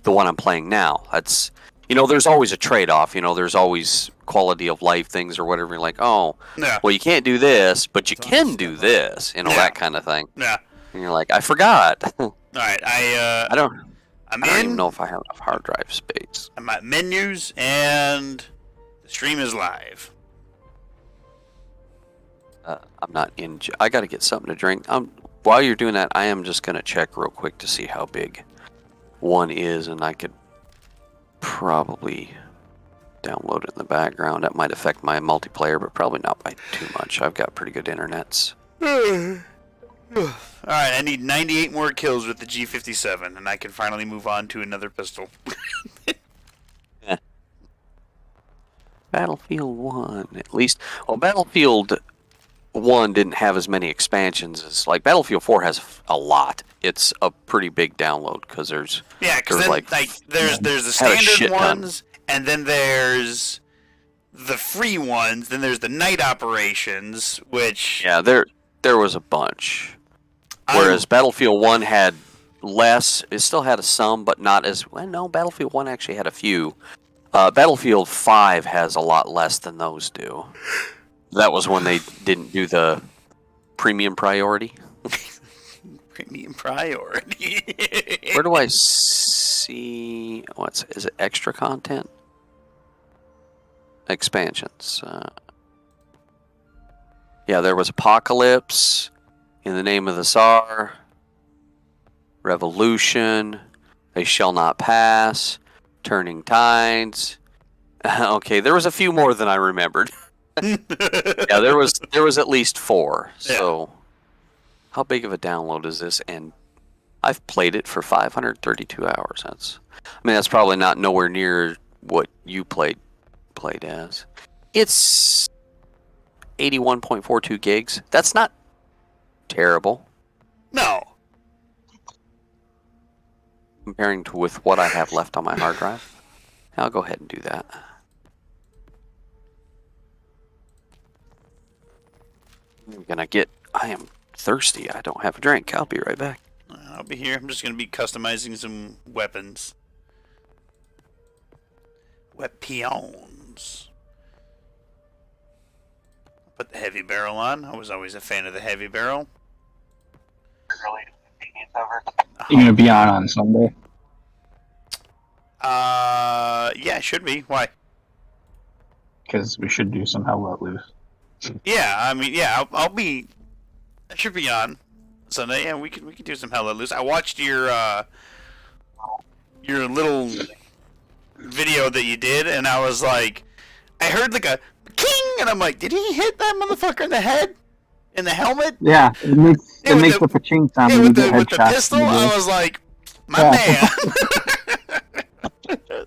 the one I'm playing now. That's there's always a trade-off. There's always quality of life things or whatever. You're like, oh, Yeah. well, you can't do this, but you can do this. That kind of thing. Yeah. And you're like, I forgot. All right. I don't even know if I have enough hard drive space. I'm at menus and the stream is live. I'm not in. I got to get something to drink. While you're doing that, I am just gonna check real quick to see how big one is, and I could probably download it in the background. That might affect my multiplayer, but probably not by too much. I've got pretty good internets. Alright, I need 98 more kills with the G57, and I can finally move on to another pistol. Battlefield 1, at least. Well, Battlefield 1 didn't have as many expansions as, like, Battlefield 4 has a lot. It's a pretty big download, because there's... Yeah, because then, like there's the standard ones, and then there's the free ones, then there's the night operations, which... Yeah, there was a bunch. Whereas Battlefield 1 had less. It still had some, but not as... Well, no, Battlefield 1 actually had a few. Battlefield 5 has a lot less than those do. That was when they didn't do the premium priority. Premium priority. Where do I see... Is it extra content? Expansions. Yeah, there was Apocalypse, In the Name of the Tsar, Revolution, They Shall Not Pass, Turning Tides. Okay, there was a few more than I remembered. Yeah, there was at least 4. So, how big of a download is this? And I've played it for 532 hours. That's probably not nowhere near what you played as. It's 81.42 gigs. That's not terrible. No. Comparing with what I have left on my hard drive. I'll go ahead and do that. I am thirsty. I don't have a drink. I'll be right back. I'll be here. I'm just going to be customizing some weapons. Weapons. Put the heavy barrel on. I was always a fan of the heavy barrel. You're going to be on Sunday? Yeah, it should be. Why? Because we should do some Hell Let Loose. Yeah, I'll be... I should be on Sunday. Yeah, we could do some Hell Let Loose. I watched your little video that you did, and I was like... I heard like a king, and I'm like, did he hit that motherfucker in the head? In the helmet? Yeah, it makes the paching sound. Yeah, with the pistol, I was like, my man.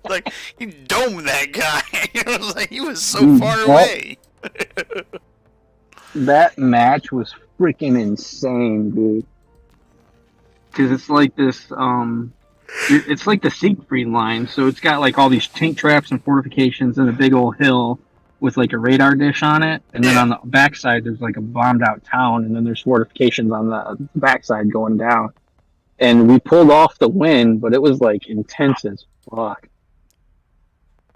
Like, he domed that guy. I was like, he was so far away. That match was freaking insane, dude. Because it's like this, it's like the Siegfried line, so it's got like all these tank traps and fortifications and a big old hill with like a radar dish on it, and then on the backside there's like a bombed out town, and then there's fortifications on the backside going down. And we pulled off the win, but it was like intense as fuck.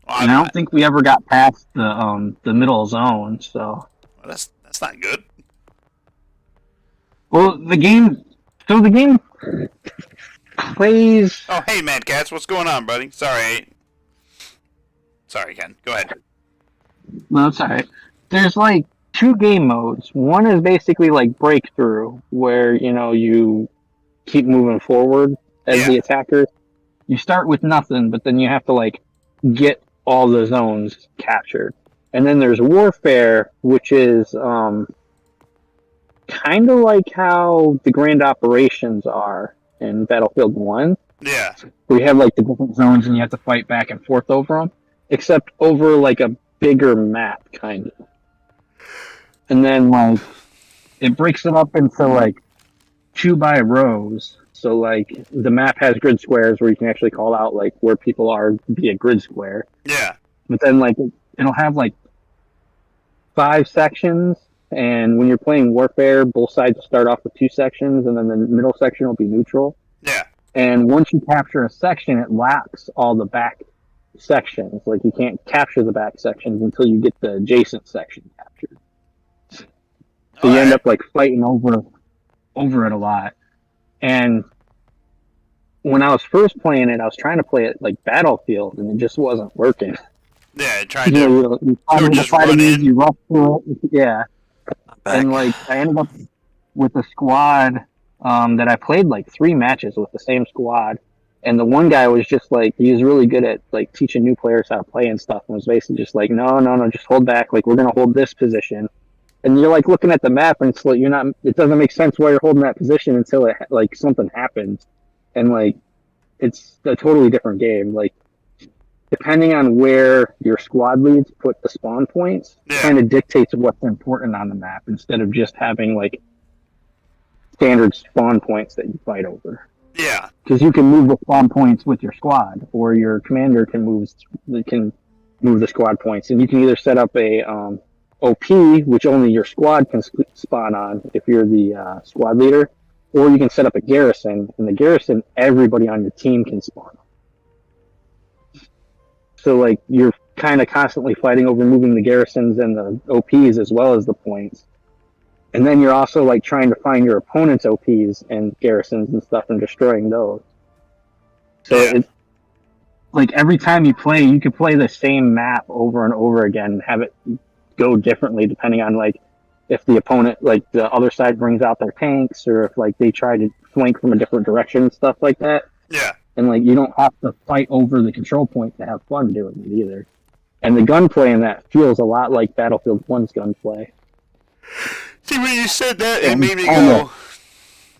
And I don't think we ever got past the middle zone, so that's not good. Well, the game plays. Oh, hey, Mad Cats, what's going on, buddy? Sorry, Ken. Go ahead. No, it's alright. There's like 2 game modes. One is basically like breakthrough, where you keep moving forward as the attacker. You start with nothing, but then you have to like get all the zones captured. And then there's warfare, which is kind of like how the grand operations are in Battlefield 1. Yeah. Where you have like the different zones and you have to fight back and forth over them, except over like a bigger map, kind of. And then like it breaks it up into like 2 by rows. So like the map has grid squares where you can actually call out like where people are via grid square. Yeah. But then like it'll have like 5 sections, and when you're playing warfare, both sides will start off with 2 sections, and then the middle section will be neutral. Yeah. And once you capture a section, it laps all the back sections. Like you can't capture the back sections until you get the adjacent section captured. So you end up like fighting over it a lot. And when I was first playing it, I was trying to play it like Battlefield, and it just wasn't working. Yeah, trying to. You just run in. You rush through it. Yeah. Back. And like I ended up with a squad that I played like 3 matches with the same squad, and the one guy was just like, he was really good at like teaching new players how to play and stuff, and was basically just like, no, just hold back, like we're gonna hold this position, and you're like looking at the map, and it's like it doesn't make sense why you're holding that position until it like something happens, and like it's a totally different game, like depending on where your squad leads put the spawn points, kind of dictates what's important on the map instead of just having like standard spawn points that you fight over. Yeah. Because you can move the spawn points with your squad, or your commander can move the squad points, and you can either set up a OP, which only your squad can spawn on if you're the squad leader, or you can set up a garrison, and the garrison everybody on your team can spawn on. So, like, you're kind of constantly fighting over moving the garrisons and the OPs as well as the points. And then you're also, like, trying to find your opponent's OPs and garrisons and stuff and destroying those. So, it's, like, every time you play, you could play the same map over and over again and have it go differently depending on, like, if the opponent, like, the other side brings out their tanks, or if, like, they try to flank from a different direction and stuff like that. Yeah. And, like, you don't have to fight over the control point to have fun doing it either. And the gunplay in that feels a lot like Battlefield 1's gunplay. See, when you said that, it made me go,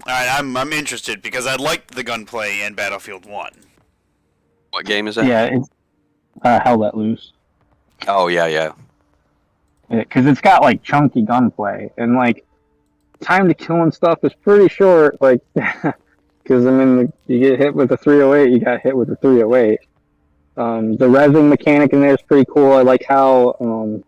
alright, I'm interested, because I liked the gunplay in Battlefield 1. What game is that? Yeah, it's Hell Let Loose. Oh, yeah. Because it's got, like, chunky gunplay. And, like, time to kill and stuff is pretty short, like... Because, I mean, you get hit with a 308, you got hit with a 308. The resin mechanic in there is pretty cool. I like how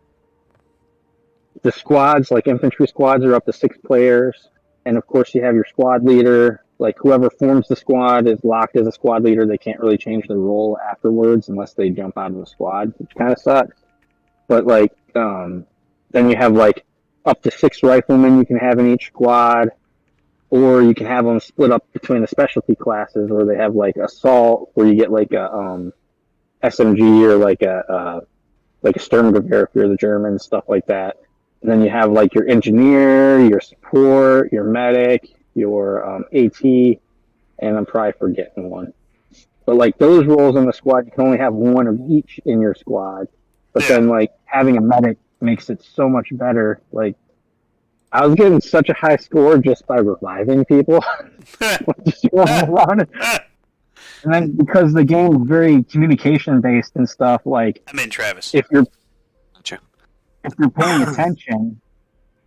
the squads, like infantry squads, are up to 6 players. And, of course, you have your squad leader. Like, whoever forms the squad is locked as a squad leader. They can't really change their role afterwards unless they jump out of the squad, which kind of sucks. But, like, then you have, like, up to 6 riflemen you can have in each squad. Or you can have them split up between the specialty classes, where they have like assault, where you get like a SMG, or like a Sturmgewehr if you're the German, stuff like that. And then you have like your engineer, your support, your medic, your AT, and I'm probably forgetting one. But like those roles in the squad, you can only have one of each in your squad. But then like having a medic makes it so much better. Like, I was getting such a high score just by reviving people. Just running around. And then because the game is very communication based and stuff, like I'm in, Travis. If you're paying attention,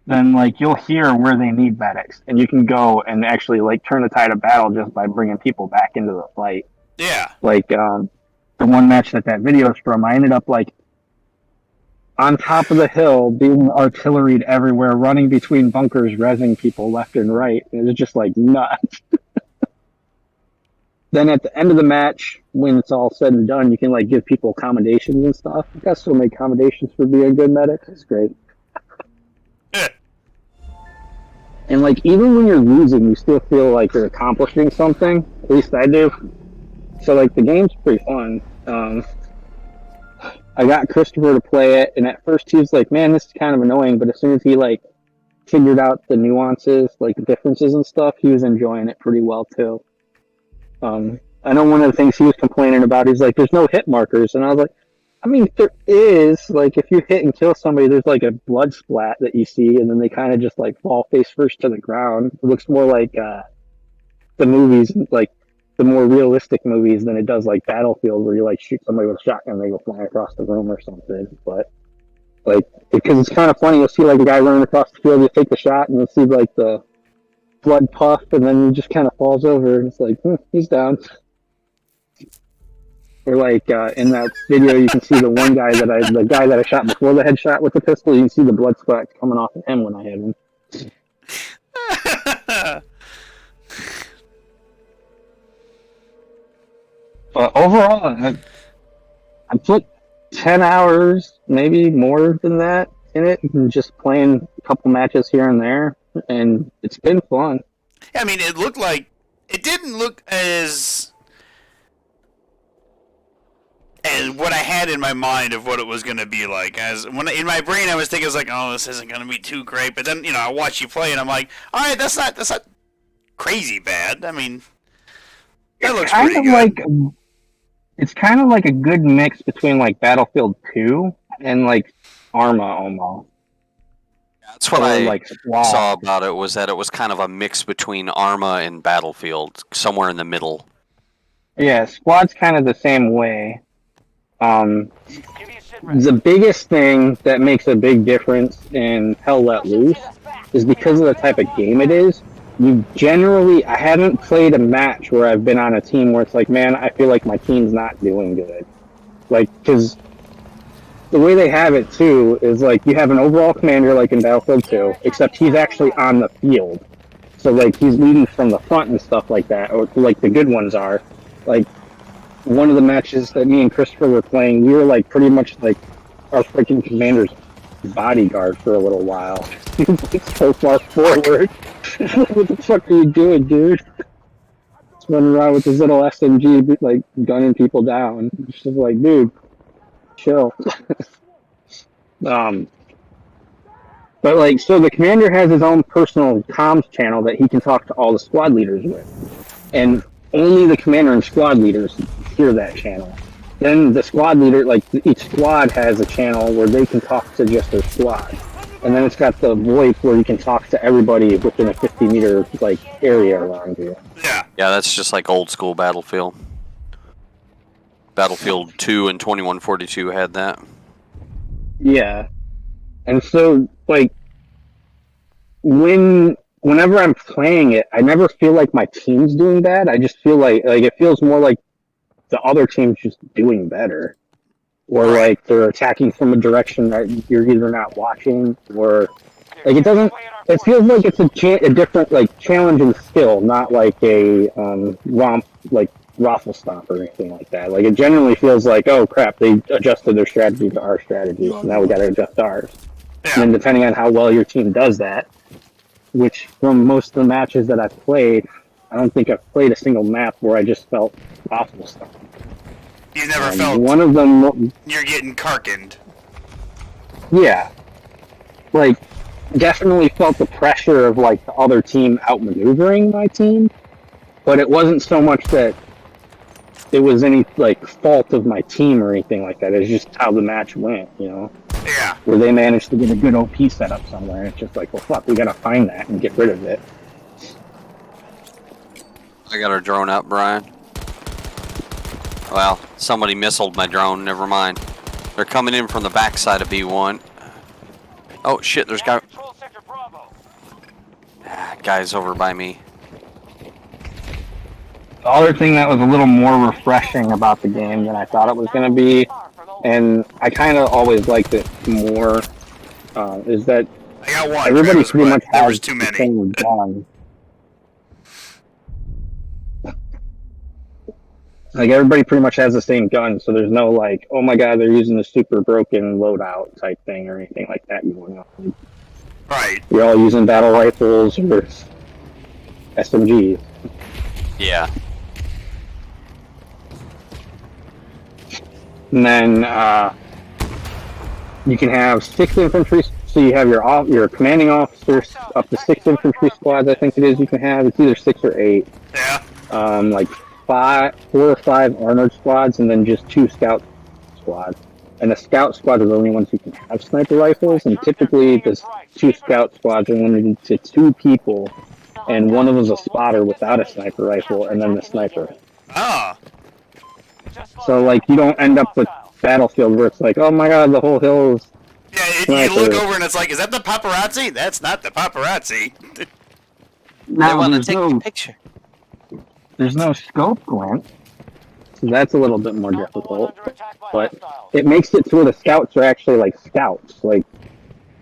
then like you'll hear where they need medics, and you can go and actually like turn the tide of battle just by bringing people back into the fight. Yeah. Like the one match that video is from, I ended up like on top of the hill, being artilleried everywhere, running between bunkers, rezzing people left and right. It was just like nuts. Then at the end of the match, when it's all said and done, you can like give people commendations and stuff. You got so many commendations for being a good medic. It's great. And like even when you're losing, you still feel like you're accomplishing something. At least I do. So like the game's pretty fun. I got Christopher to play it, and at first he was like, man, this is kind of annoying, but as soon as he, like, figured out the nuances, like, the differences and stuff, he was enjoying it pretty well, too. I know one of the things he was complaining about, he's like, there's no hit markers, and I was like, I mean, there is, like, if you hit and kill somebody, there's, like, a blood splat that you see, and then they kind of just, like, fall face first to the ground. It looks more like, the movies, like, the more realistic movies than it does like Battlefield, where you like shoot somebody with a shotgun and they go flying across the room or something. But like, because it's kind of funny, you'll see like a guy running across the field, you take the shot and you'll see like the blood puff, and then he just kind of falls over and it's like, he's down. Or like in that video, you can see the guy that I shot before the headshot with the pistol. You can see the blood spots coming off of him when I hit him. But overall, I put 10 hours, maybe more than that, in it, and just playing a couple matches here and there, and it's been fun. I mean, it looked like it didn't look as what I had in my mind of what it was going to be like. As when in my brain, I was thinking, it's like, oh, this isn't going to be too great. But then, I watch you play, and I'm like, all right, that's not crazy bad. I mean, that looks pretty good. It's kind of like a good mix between like Battlefield 2 and like Arma almost. That's what I saw about it, was that it was kind of a mix between Arma and Battlefield, somewhere in the middle. Yeah, Squad's kind of the same way. The biggest thing that makes a big difference in Hell Let Loose is because of the type of game it is. I haven't played a match where I've been on a team where it's like, man, I feel like my team's not doing good. Like, because the way they have it, too, is like, you have an overall commander like in Battlefield 2, except he's actually on the field. So, like, he's leading from the front and stuff like that, or like the good ones are. Like, one of the matches that me and Christopher were playing, we were like pretty much like our freaking commander's bodyguard for a little while. He was like so far forward. What the fuck are you doing, dude? Just running around with his little SMG, like gunning people down. It's just like, dude, chill. But like, so the commander has his own personal comms channel that he can talk to all the squad leaders with, and only the commander and squad leaders hear that channel. Then the squad leader, like each squad has a channel where they can talk to just their squad. And then it's got the VoIP where you can talk to everybody within a 50-meter like area around you. Yeah. Yeah, that's just like old school Battlefield. Battlefield 2 and 2142 had that. Yeah. And so, like, whenever I'm playing it, I never feel like my team's doing bad. I just feel like it feels more like the other team's just doing better. Or like they're attacking from a direction that you're either not watching, or like it feels like it's a different like challenge and skill, not like a romp like raffle stop or anything like that. Like it generally feels like, oh crap, they adjusted their strategy to our strategy, so now we gotta adjust ours. Yeah. And then depending on how well your team does that, which from most of the matches that I've played, I don't think I've played a single map where I just felt raffle stop. You never felt one of them. You're getting carkined. Yeah, like definitely felt the pressure of like the other team outmaneuvering my team, but it wasn't so much that it was any like fault of my team or anything like that. It's just how the match went, you know. Yeah. Where they managed to get a good OP setup somewhere. It's just like, well, fuck, we gotta find that and get rid of it. I got our drone up, Brian. Well, somebody missiled my drone, never mind. They're coming in from the backside of B1. Oh shit, there's guys over by me. The other thing that was a little more refreshing about the game than I thought it was going to be, and I kind of always liked it more, is that I got one, everybody pretty much has too many. The same gun. Like, everybody pretty much has the same gun, so there's no, like, oh my god, they're using the super broken loadout type thing or anything like that going on. Right. You're all using battle rifles or SMGs. Yeah. And then, you can have 6 infantry, so you have your commanding officers, up to 6 infantry squads, I think it is, you can have. It's either 6 or 8. Yeah. Like 4 or 5 armored squads, and then just 2 scout squads. And the scout squad are the only ones who can have sniper rifles, and typically the 2 scout squads are limited to 2 people, and one of them is a spotter without a sniper rifle, and then the sniper. Ah. So, like, you don't end up with Battlefield where it's like, oh my god, the whole hill is Yeah, you look over and it's like, is that the paparazzi? That's not the paparazzi. I want to take a picture. There's no scope glint, so that's a little bit more difficult. But it makes it to where the scouts are actually like scouts. Like,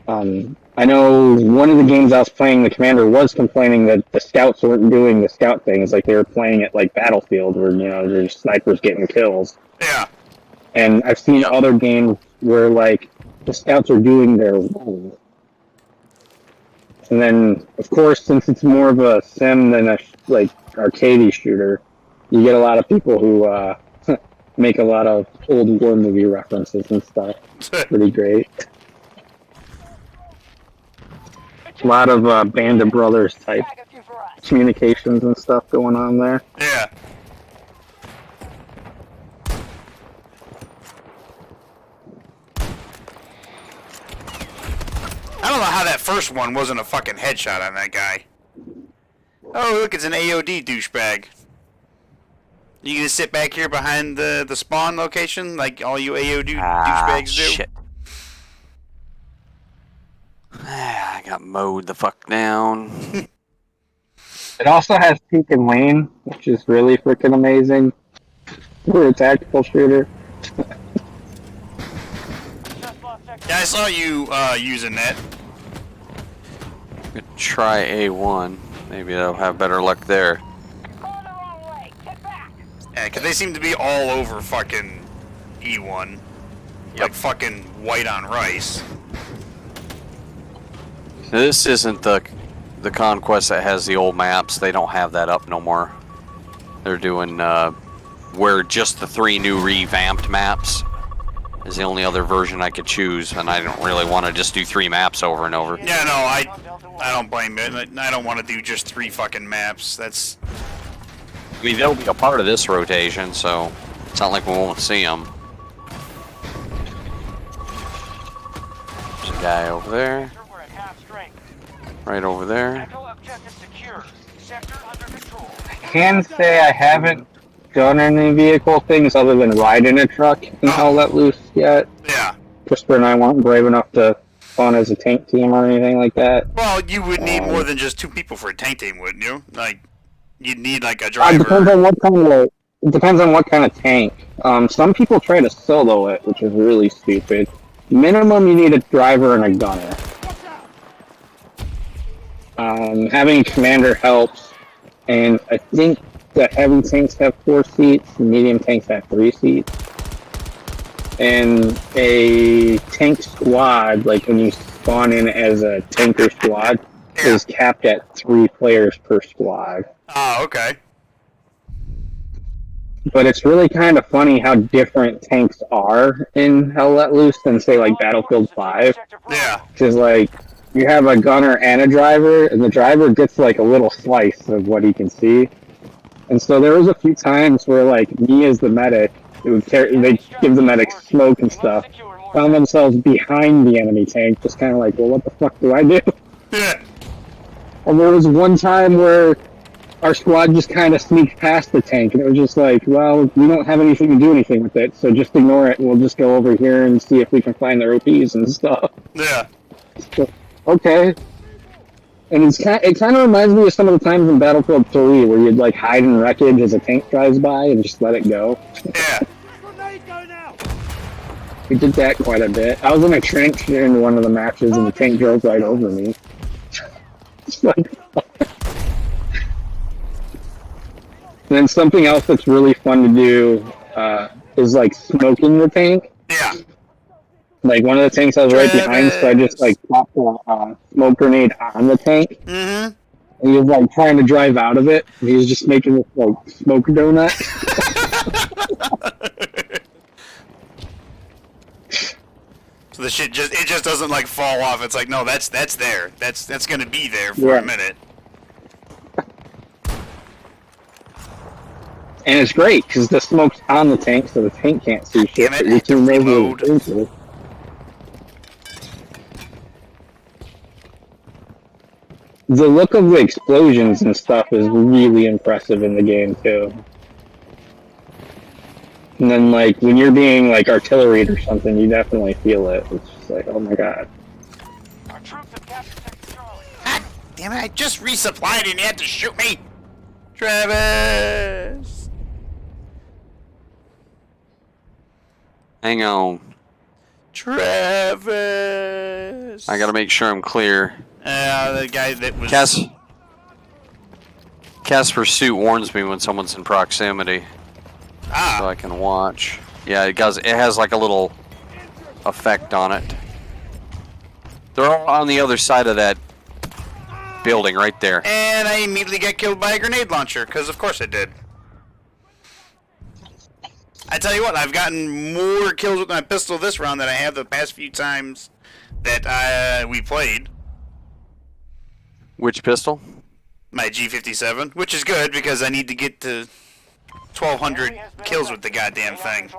I I know one of the games I was playing, the commander was complaining that the scouts weren't doing the scout things, like they were playing it like Battlefield, where there's snipers getting kills. Yeah. And I've seen other games where like the scouts are doing their role. And then, of course, since it's more of a sim than a like arcade shooter, you get a lot of people who make a lot of old war movie references and stuff. Pretty great. A lot of Band of Brothers type communications and stuff going on there. Yeah. I don't know how that first one wasn't a fucking headshot on that guy. Oh, look, it's an AOD douchebag. You gonna sit back here behind the spawn location like all you AOD douchebags do? Shit. I got mowed the fuck down. It also has Peak and Lane, which is really freaking amazing for a tactical shooter. Yeah, I saw you using that. Could try A1. Maybe they'll have better luck there. Yeah, because they seem to be all over fucking E1. Like fucking white on rice. This isn't the Conquest that has the old maps. They don't have that up no more. They're doing where just the 3 new revamped maps is the only other version I could choose, and I don't really want to just do 3 maps over and over. Yeah, no, I don't blame it. I don't want to do just 3 fucking maps. That's... I mean, they'll be a part of this rotation, so it's not like we won't see them. There's a guy over there. Right over there. I can say I haven't done any vehicle things other than ride in a truck and Hell Let Loose yet. Yeah. Whisper and I weren't brave enough to spawn as a tank team or anything like that. Well, you would need more than just 2 people for a tank team, wouldn't you? Like, you'd need like a It driver. depends on what kind of. It depends on what kind of tank. Some people try to solo it, which is really stupid. Minimum, you need a driver and a gunner. Having a commander helps, and I think the heavy tanks have 4 seats, the medium tanks have 3 seats. And a tank squad, like when you spawn in as a tanker squad, is capped at 3 players per squad. Oh, okay. But it's really kind of funny how different tanks are in Hell Let Loose than, say, like Battlefield 5. Yeah. Because, like, you have a gunner and a driver, and the driver gets, like, a little slice of what he can see. And so there was a few times where, like, me as the medic, they give the medic smoke and stuff, found themselves behind the enemy tank, just kind of like, well, what the fuck do I do? Yeah. And there was one time where our squad just kind of sneaked past the tank, and it was just like, well, we don't have anything to do anything with it, so just ignore it, and we'll just go over here and see if we can find their OPs and stuff. Yeah. So, okay. And it kind of reminds me of some of the times in Battlefield 3 where you'd like hide in wreckage as a tank drives by and just let it go. Yeah. We did that quite a bit. I was in a trench in one of the matches and the tank drove right over me. It's like... And then something else that's really fun to do is like smoking the tank. Yeah. Like one of the tanks I was right behind, so I just like popped a smoke grenade on the tank. Mm-hmm. And he was like trying to drive out of it. And he was just making this like smoke donut. So the shit just doesn't like fall off. It's like, no, that's there. That's gonna be there for a minute. And it's great because the smoke's on the tank, so the tank can't see shit. But you can reload. The look of the explosions and stuff is really impressive in the game too. And then like when you're being like artilleried or something, you definitely feel it. It's just like, oh my god. Our troops have captured Sector Charlie. God damn it! I just resupplied and you had to shoot me, Travis. Hang on. Travis. I gotta make sure I'm clear. The guy that was. Casper suit warns me when someone's in proximity, so Ah. I can watch. Yeah, it does. It has like a little effect on it. They're all on the other side of that building right there. And I immediately got killed by a grenade launcher, because of course I did. I tell you what, I've gotten more kills with my pistol this round than I have the past few times that we played. Which pistol? My G57, which is good because I need to get to 1,200 kills with the goddamn thing.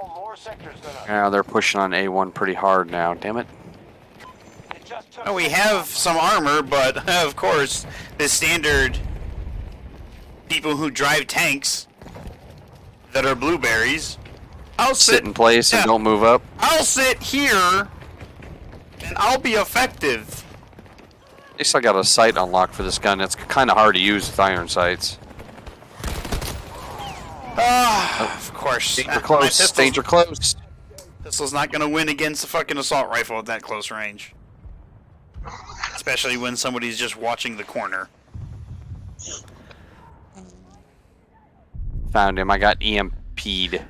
Yeah, they're pushing on A1 pretty hard now. Damn it. Oh, we have some armor, but of course, the standard people who drive tanks that are blueberries. I'll Sit in place and don't move up. I'll sit here, and I'll be effective. At least I got a sight unlocked for this gun. It's kind of hard to use with iron sights. Of course. Danger close. Danger close. Pistol's not gonna win against the fucking assault rifle at that close range. Especially when somebody's just watching the corner. Found him. I got EMP'd.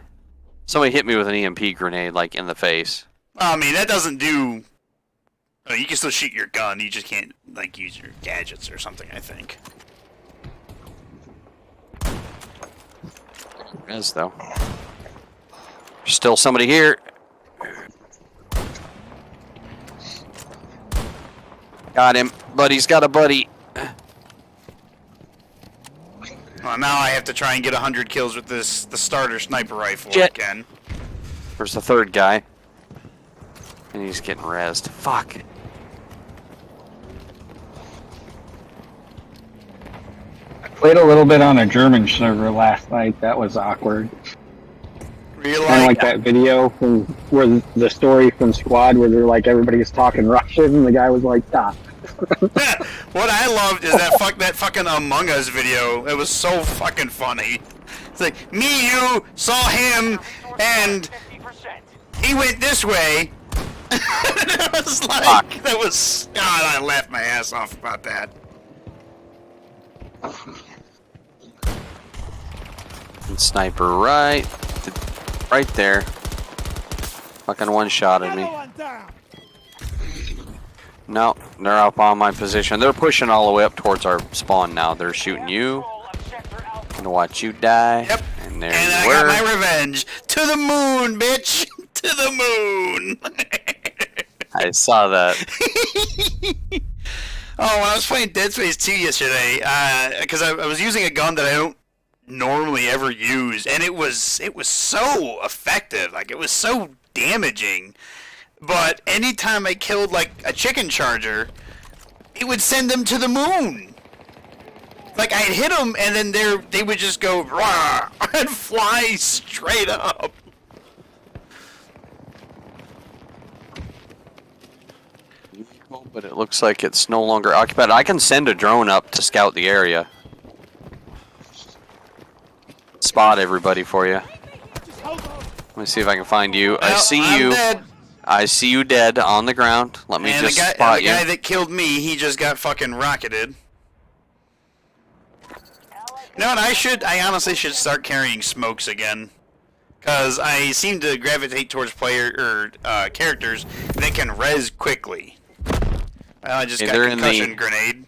Somebody hit me with an EMP grenade, like, in the face. I mean, that doesn't do... Oh, you can still shoot your gun, you just can't, like, use your gadgets or something, I think. There is, though. There's still somebody here. Got him. Buddy's got a buddy. Well, now I have to try and get 100 kills with the starter sniper rifle Jet. again. There's the third guy. And he's getting rezzed. Fuck. Played a little bit on a German server last night. That was awkward. Really? Kind of like that video from where the story from Squad where they're like everybody's talking Russian and the guy was like, stop. What I loved is that fucking Among Us video. It was so fucking funny. It's like, me, you, saw him, and he went this way. It was like, Fuck. that was, God, I laughed my ass off about that. And sniper right there. Fucking one-shotted me. No, they're up on my position. They're pushing all the way up towards our spawn now. They're shooting you. Gonna watch you die. Yep. And there And you I were. got my revenge. To the moon, bitch! To the moon! I saw that. Oh, when I was playing Dead Space 2 yesterday, because I was using a gun that I don't normally ever use, and it was so effective, like it was so damaging. But anytime I killed like a chicken charger, it would send them to the moon. Like I'd hit them, and then they would just go rah and fly straight up. But it looks like it's no longer occupied. I can send a drone up to scout the area. Spot everybody for you. Let me see if I can find you. I Well, see I'm you. dead. I see you dead on the ground. Let me And just the spot guy you. that killed me, he just got fucking rocketed. You know what? I honestly should start carrying smokes again, because I seem to gravitate towards characters that can res quickly. Well, I just Hey, got they're a in concussion the- grenade.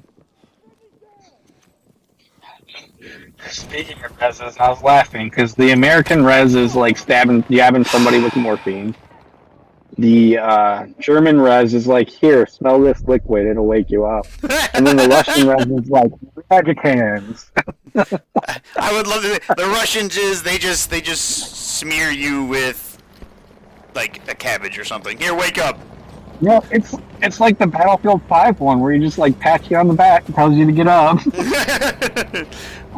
Speaking of reses, I was laughing because the American res is like jabbing somebody with morphine. The German res is like, here, smell this liquid, it'll wake you up. And then the Russian res is like, magic hands. I would love to. The Russians they just smear you with like a cabbage or something. Here, wake up. Yeah, it's like the Battlefield 5 one where he just like pats you on the back and tells you to get up.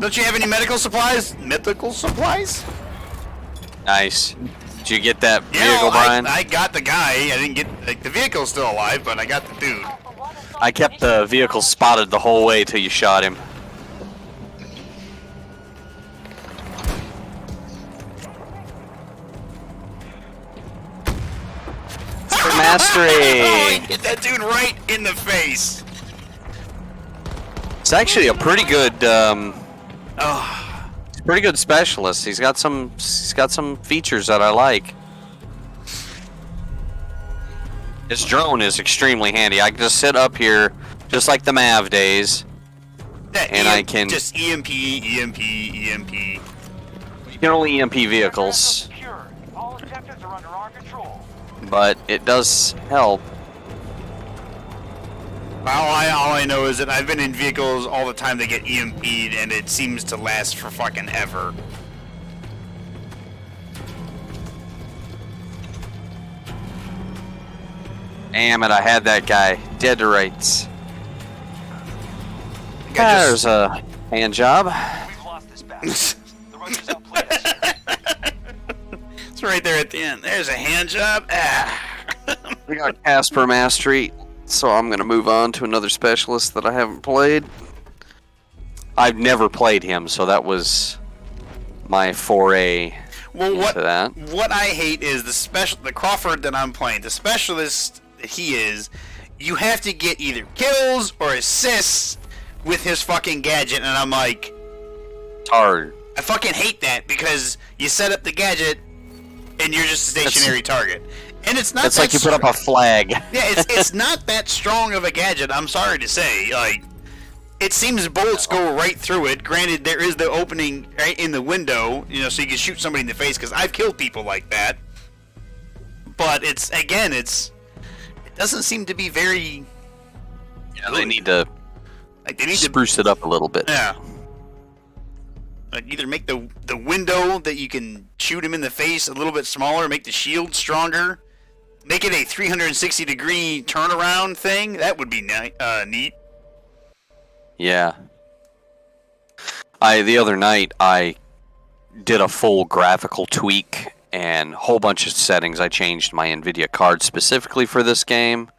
Don't you have any medical supplies? Mythical supplies? Nice. Did you get that Yeah, vehicle, Brian? I got the guy. I didn't get like the vehicle's still alive, but I got the dude. I kept the vehicle spotted the whole way till you shot him. mastery. Oh, hit that dude right in the face. It's actually a pretty good, Oh, pretty good specialist. He's got some features that I like. His drone is extremely handy. I can just sit up here, just like the Mav days, that and I can just EMP. You can only EMP vehicles, but it does help. All I know is that I've been in vehicles all the time that get EMP'd, and it seems to last for fucking ever. Damn it, I had that guy dead to rights. Like I just- There's a hand job. We've lost this battle. The Russians outplayed us. It's right there at the end. There's a hand job. Ah. We got Casper Mastery, so I'm gonna move on to another specialist that I haven't played. I've never played him, so that was my foray Well, into that. what I hate is the Crawford that I'm playing, the specialist that he is, you have to get either kills or assists with his fucking gadget, and I'm like, It's hard. I fucking hate that because you set up the gadget and you're just a stationary target. And it's not It's that like you put up a flag. Yeah, it's not that strong of a gadget, I'm sorry to say. Like, it seems bullets go right through it. Granted, there is the opening right in the window, you know, so you can shoot somebody in the face, because I've killed people like that. But it doesn't seem to be very... Yeah, they need to Like, they need to... spruce it up a little bit. Yeah. Like, either make the window that you can shoot him in the face a little bit smaller, make the shield stronger, make it a 360-degree turnaround thing. That would be neat. Yeah. The other night I did a full graphical tweak and a whole bunch of settings. I changed my NVIDIA card specifically for this game,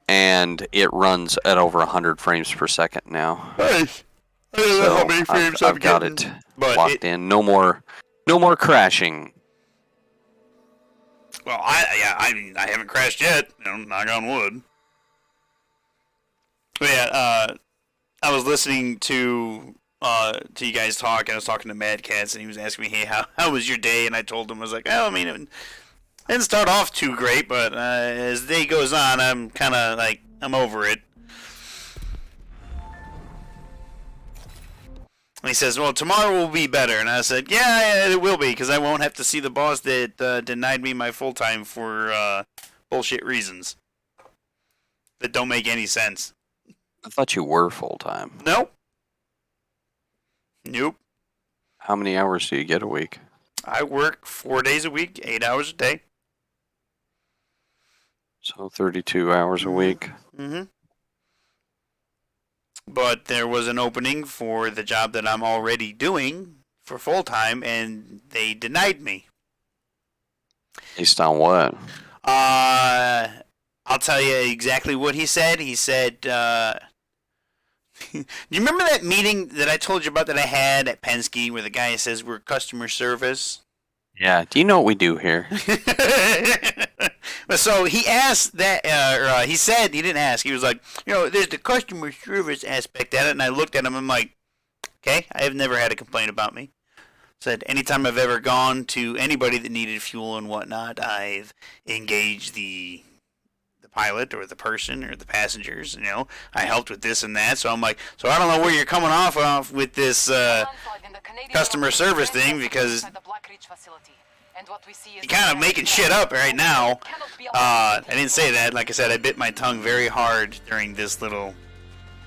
and it runs at over 100 frames per second now. Nice. I don't know So how many frames I've got it locked in. No more crashing. Well, I haven't crashed yet. You know, knock on wood. But yeah, I was listening to you guys talk, and I was talking to Mad Cats, and he was asking me, "Hey, how was your day?" And I told him, I was like, "Oh, I mean, it didn't start off too great, but as the day goes on, I'm kind of like I'm over it." And he says, "Well, tomorrow will be better." And I said, yeah, it will be, because I won't have to see the boss that denied me my full time for bullshit reasons that don't make any sense. I thought you were full time. Nope. How many hours do you get a week? I work 4 days a week, 8 hours a day. So 32 hours a week. Mm-hmm. But there was an opening for the job that I'm already doing for full time, and they denied me. Based on what? I'll tell you exactly what he said. He said, you remember that meeting that I told you about that I had at Penske where the guy says we're customer service? Yeah. Do you know what we do here? So he asked that, he said, he didn't ask, he was like, you know, there's the customer service aspect at it, and I looked at him, I'm like, okay, I have never had a complaint about me. Said, anytime I've ever gone to anybody that needed fuel and whatnot, I've engaged the pilot or the person or the passengers, you know, I helped with this and that, so I'm like, so I don't know where you're coming off with this customer service thing, because you're kind of making shit up right now. I didn't say that. Like I said, I bit my tongue very hard during this little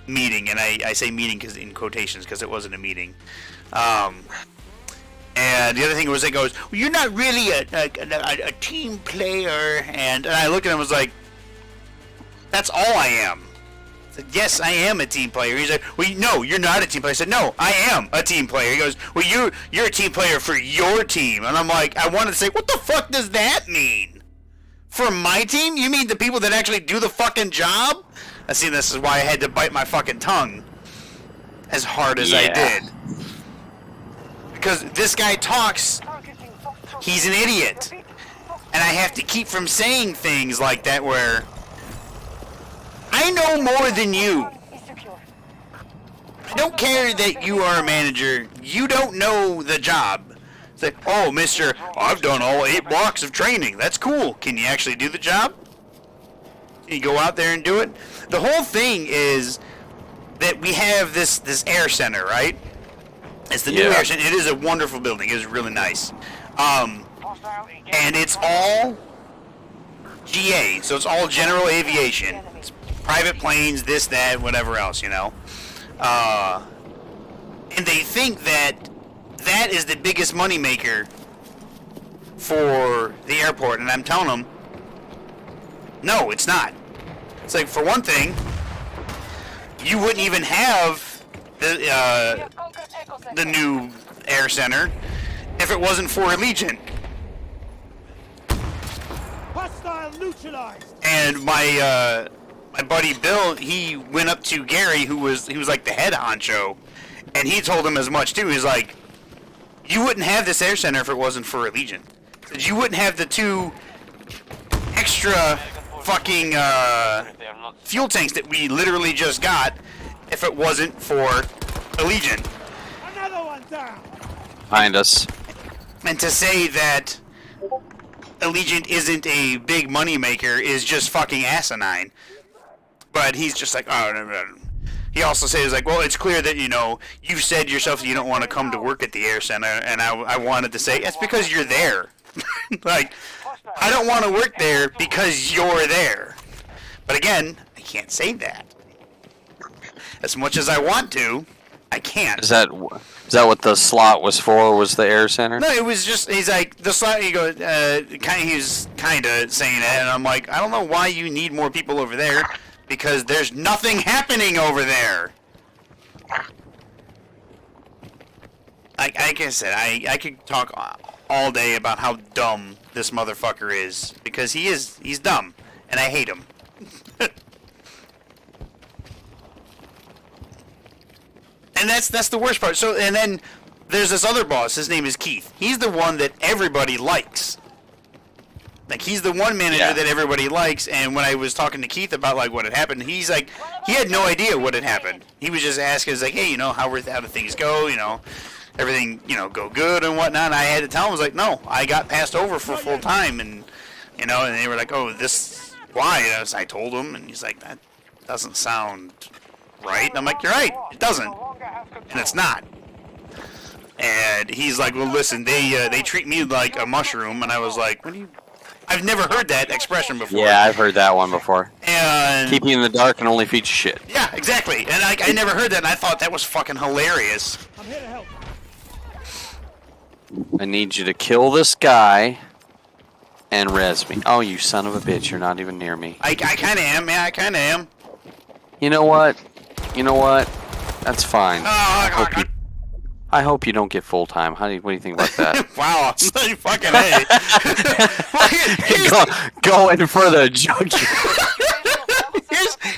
meeting, and I say meeting because in quotations, because it wasn't a meeting. And the other thing was, it goes, well, you're not really a team player, and I looked at him and was like, that's all I am. I said, yes, I am a team player. He's like, well, no, you're not a team player. I said, no, I am a team player. He goes, well, you're a team player for your team. And I'm like, I wanted to say, what the fuck does that mean? For my team? You mean the people that actually do the fucking job? I see, this is why I had to bite my fucking tongue as hard as I did. Because this guy talks, he's an idiot. and I have to keep from saying things like that where I know more than you. I don't care that you are a manager. You don't know the job. It's like, oh, mister, I've done all 8 blocks of training. That's cool. Can you actually do the job? Can you go out there and do it? The whole thing is that we have this air center, right? It's the new air center. It is a wonderful building. It is really nice. And it's all GA, so it's all general aviation. It's private planes, this, that, whatever else, you know. And they think that that is the biggest moneymaker for the airport, and I'm telling them, no, it's not. It's like, for one thing, you wouldn't even have the new air center if it wasn't for Allegiant. Hostile neutralized. And my buddy Bill, he went up to Gary, he was like the head honcho, and he told him as much too. He's like, you wouldn't have this air center if it wasn't for Allegiant. You wouldn't have the 2 extra fucking fuel tanks that we literally just got if it wasn't for Allegiant. Another one down. Behind us. And to say that Allegiant isn't a big moneymaker is just fucking asinine. But he's just like, oh, no. He also says, like, well, it's clear that, you know, you said yourself that you don't want to come to work at the air center, and I wanted to say, it's because you're there. Like, I don't want to work there because you're there. But again, I can't say that. As much as I want to, I can't. Is that what the slot was for? Was the air center? No, it was just, he's like, the slot, he goes, he's kind of saying that, and I'm like, I don't know why you need more people over there, because there's nothing happening over there. Like I said, I could talk all day about how dumb this motherfucker is, because he's dumb, and I hate him. And that's the worst part. So, and then there's this other boss. His name is Keith. He's the one that everybody likes. Like, he's the one manager that everybody likes. And when I was talking to Keith about like what had happened, he's like, he had no idea what had happened. He was just asking, like, hey, you know, how did things go? You know, everything, you know, go good and whatnot. And I had to tell him, I was like, no, I got passed over for full time, and you know, and they were like, oh, this why? And I told him, and he's like, that doesn't sound right. And I'm like, you're right, it doesn't, and it's not. And he's like, well, listen, they treat me like a mushroom, and I was like, what do you? I've never heard that expression before. Yeah, I've heard that one before. And keep you in the dark and only feed you shit. Yeah, exactly. And I never heard that, and I thought that was fucking hilarious. I'm here to help. I need you to kill this guy and res me. Oh, you son of a bitch! You're not even near me. I kind of am, man. I kind of am. You know what? You know what? That's fine. I hope you don't get full time. What do you think about that? Wow, fucking A. Going for the junkie.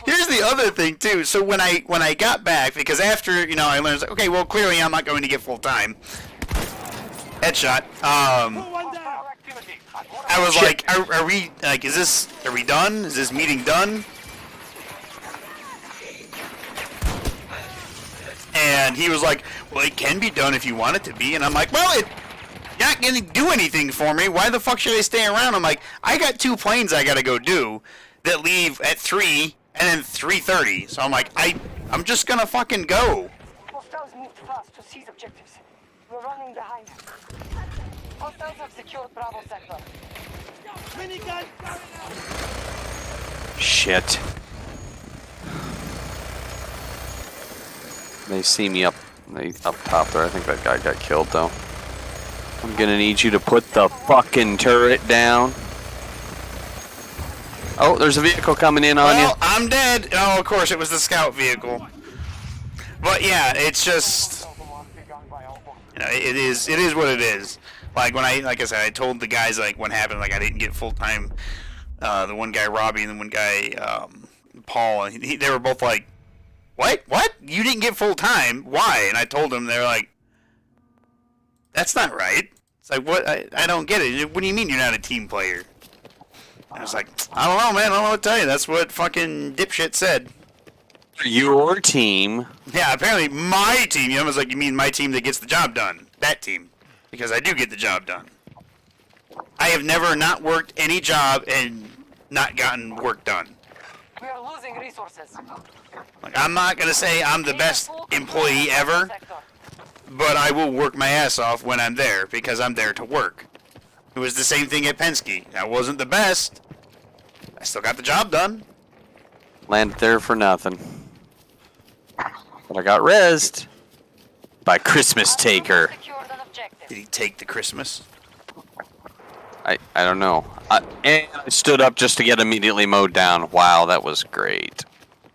Here's the other thing too. So when I got back, because after, you know, I learned, like, okay, well, clearly I'm not going to get full time. Headshot. I was like, are we like, are we done? Is this meeting done? And he was like, well, it can be done if you want it to be. And I'm like, well, it's not going to do anything for me. Why the fuck should I stay around? I'm like, I got 2 planes I got to go do that leave at 3 and then 3:30. So I'm like, I'm just going to fucking go. Hostiles moved fast to seize objectives. We're running behind them. Hostiles have secured Bravo sector. Minigun going out. Shit. They see me up top there. I think that guy got killed though. I'm gonna need you to put the fucking turret down. Oh, there's a vehicle coming in on you. Well, I'm dead. Oh, of course, it was the scout vehicle. But yeah, it's just, you know, it is what it is. Like like I said, I told the guys like what happened. Like I didn't get full time. The one guy Robbie and the one guy Paul. They were both like, What? You didn't get full time? Why? And I told them. They're like, that's not right. It's like, what? I don't get it. What do you mean you're not a team player? I was like, I don't know, man. I don't know what to tell you. That's what fucking dipshit said. Your team. Yeah, apparently my team. I was like, you mean my team that gets the job done? That team. Because I do get the job done. I have never not worked any job and not gotten work done. We are losing resources. Like, I'm not going to say I'm the best employee ever, but I will work my ass off when I'm there because I'm there to work. It was the same thing at Penske. I wasn't the best. I still got the job done. Landed there for nothing. But I got rezzed by Christmas Taker. Secured an objective. Did he take the Christmas? I don't know. And I stood up just to get immediately mowed down. Wow, that was great.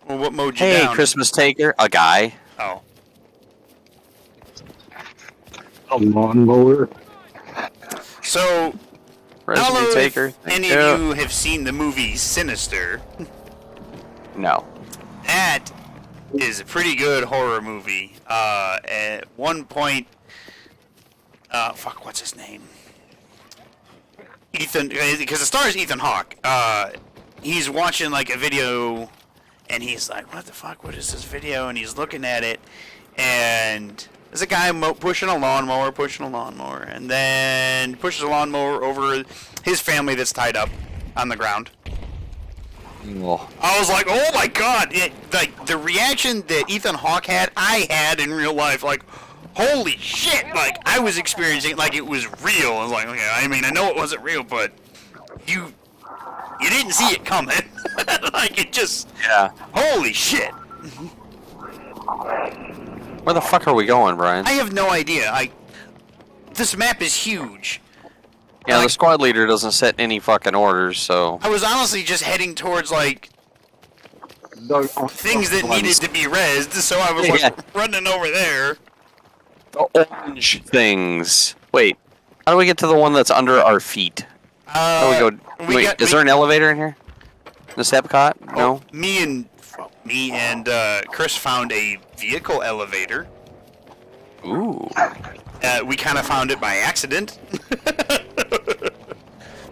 Well, what mowed you Hey, down? Christmas Taker. A guy. Oh. A lawnmower. So, I don't know Resume if Taker. Thank any of you have seen the movie Sinister. No. That is a pretty good horror movie. At one point, fuck, what's his name? Ethan, because the star is Ethan Hawke. He's watching like a video, and he's like, "What the fuck? What is this video?" And he's looking at it, and there's a guy pushing a lawnmower, and then pushes a lawnmower over his family that's tied up on the ground. Well, I was like, oh my god! Like, the reaction that Ethan Hawke had, I had in real life. Like, holy shit! Like, I was experiencing it like it was real. I was like, okay, I mean, I know it wasn't real, but you didn't see it coming. Like, it just... yeah. Holy shit! Where the fuck are we going, Brian? I have no idea. This map is huge. Yeah, the like- squad leader doesn't set any fucking orders, so... I was honestly just heading towards, like, things that needed to be rezzed, so I was like Yeah. running over there. The orange things. Wait, how do we get to the one that's under our feet? How do we go? Wait, is there an elevator in here? This Epcot? No? Me and Chris found a vehicle elevator. Ooh. We kind of found it by accident.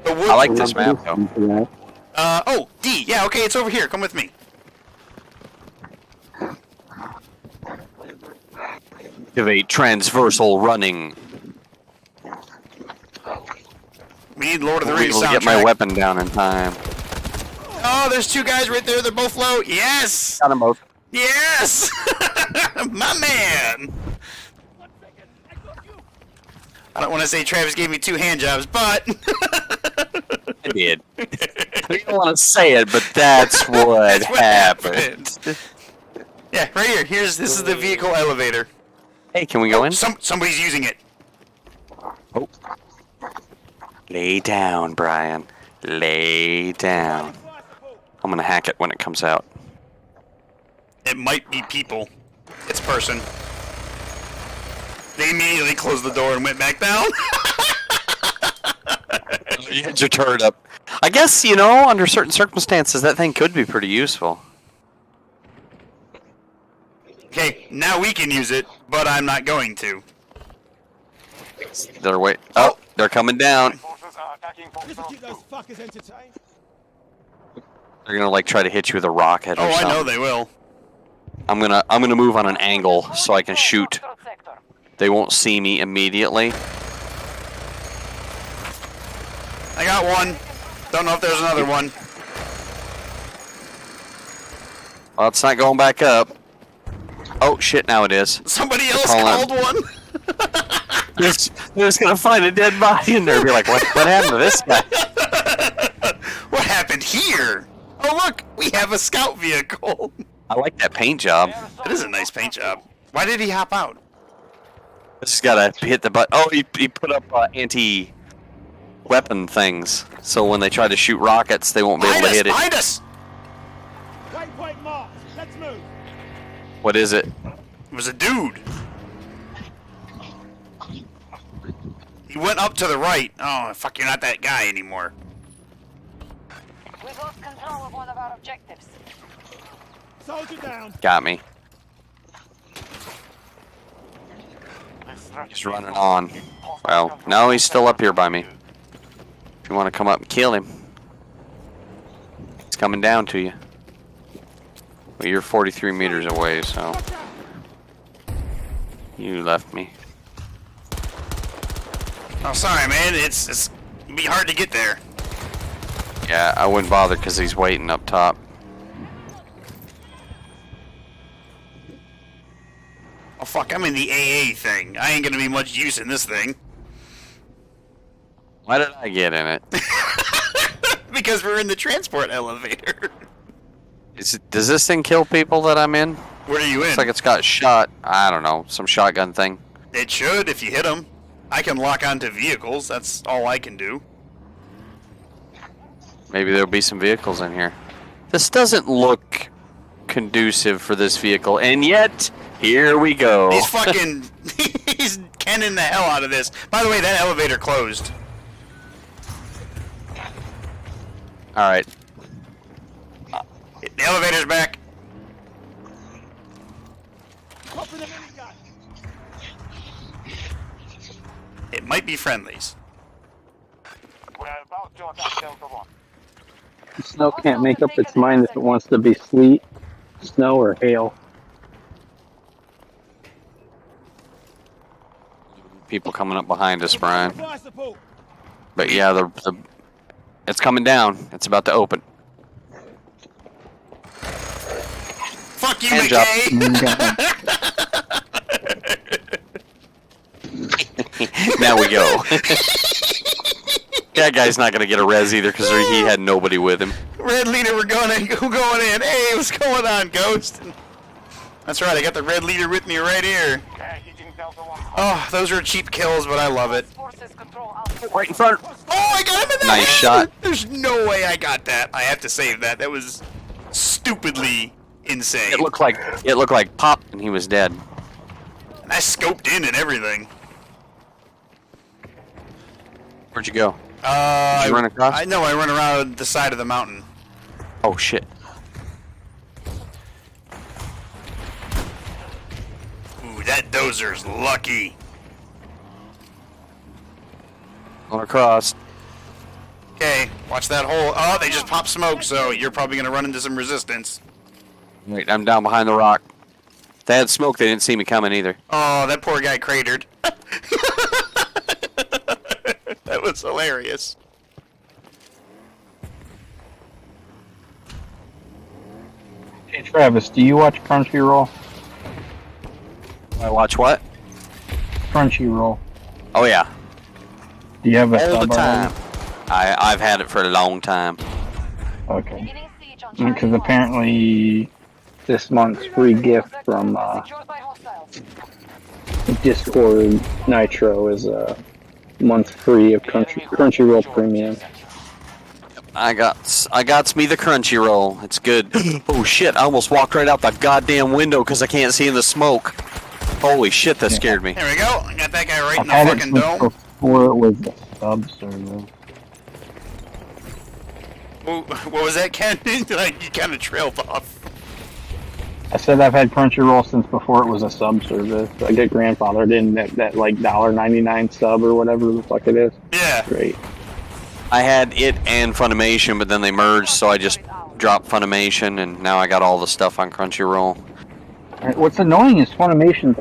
I like this map, though. Oh, D. Yeah, okay, it's over here. Come with me. Activate transversal running. We need Lord of the I'll be Rings able to soundtrack. get my weapon down in time. Oh, there's two guys right there. They're both low. Yes! Got them both. Yes! My man! I don't want to say Travis gave me 2 hand jobs, but... I did. I don't want to say it, but that's what, That's what happened. Yeah, right here. This is the vehicle elevator. Hey, can we go in? Somebody's using it. Oh. Lay down, Brian. Lay down. I'm gonna hack it when it comes out. It might be people. It's person. They immediately closed the door and went back down. You had your turret up. I guess, you know, under certain circumstances, that thing could be pretty useful. Okay, now we can use it, but I'm not going to. They're wait. Oh, they're coming down. Forces are attacking Just to keep Foxtrot. those fuckers entertained. They're gonna like try to hit you with a rocket or Oh, I something. know they will. I'm gonna move on an angle so I can shoot. Foxtrot sector. They won't see me immediately. I got one. Don't know if there's another one. Well, it's not going back up. Oh shit! Now it is. Somebody else calling. called one. They're just gonna find a dead body in there and be like, what happened to this guy? What happened here? Oh look, we have a scout vehicle. I like that paint job. That is a nice paint job. Why did he hop out? This has gotta hit the button. Oh, he put up anti-weapon things, so when they try to shoot rockets, they won't be able to hit it. Behind us! Waypoint marked. Let's move. What is it? It was a dude. He went up to the right. Oh, fuck, you're not that guy anymore. We've lost control of one of our objectives. Soldier down. Got me. He's running on. Well, no, he's still up here by me. If you want to come up and kill him. coming down to you. Well, you're 43 meters away, so you left me. Oh, sorry, man. It's be hard to get there. Yeah, I wouldn't bother because he's waiting up top. Oh fuck, I'm in the AA thing. I ain't gonna be much use in this thing. Why did I get in it? Because we're in the transport elevator. Does this thing kill people that I'm in? Where are you in? Looks like it's got shot. I don't know, some shotgun thing. It should if you hit them. I can lock onto vehicles. That's all I can do. Maybe there'll be some vehicles in here. This doesn't look conducive for this vehicle, and yet here we go. He's fucking... he's canning the hell out of this. By the way, that elevator closed. All right. The elevator's back. Copy the minigun. It might be friendlies. We're about to attack Delta 1. Snow can't make up its mind if it wants to be sleet, snow, or hail. People coming up behind us, Brian. Fire support. But yeah, it's coming down. It's about to open. Fuck you, Hand job. McKay! Now we go. That guy's not gonna get a res either because he had nobody with him. Red leader, we're going in. Hey, what's going on, Ghost? That's right, I got the red leader with me right here. Hitting Delta 1. Oh, those are cheap kills, but I love it. Forces control Alpha. Right in front. Oh, I got him in the Nice head! shot. There's no way I got that. I have to save that. That was stupidly insane. It looked like pop, and he was dead. I scoped in and everything. Where'd you go? Did you run across? I know. I run around the side of the mountain. Oh shit. Ooh, that dozer's lucky. Going across. Okay, watch that hole. Oh, they just popped smoke, so you're probably gonna run into some resistance. Wait, I'm down behind the rock. If they had smoke, they didn't see me coming either. Oh, that poor guy cratered. That was hilarious. Hey Travis, do you watch Crunchyroll? I watch what? Crunchyroll. Oh yeah, Do you have a all the sub time. I've had it for a long time. already? Okay. Beginning siege on Charlie Because 1. apparently this month's free gift from Secured by hostiles. Discord Nitro is a month free of Crunchyroll Premium. I got me the Crunchyroll. It's good. Oh shit! I almost walked right out the goddamn window because I can't see in the smoke. Holy shit! That scared me. There we go. I got that guy right I've in the had it fucking since dome. before it was the sub server. What was that, Ken? Like, you kind of trailed off. I said I've had Crunchyroll since before it was a sub service. I get grandfathered in that like $1.99 sub or whatever the fuck it is. Yeah. Great. I had it and Funimation, but then they merged, so I just dropped Funimation, and now I got all the stuff on Crunchyroll. Alright, what's annoying is Funimation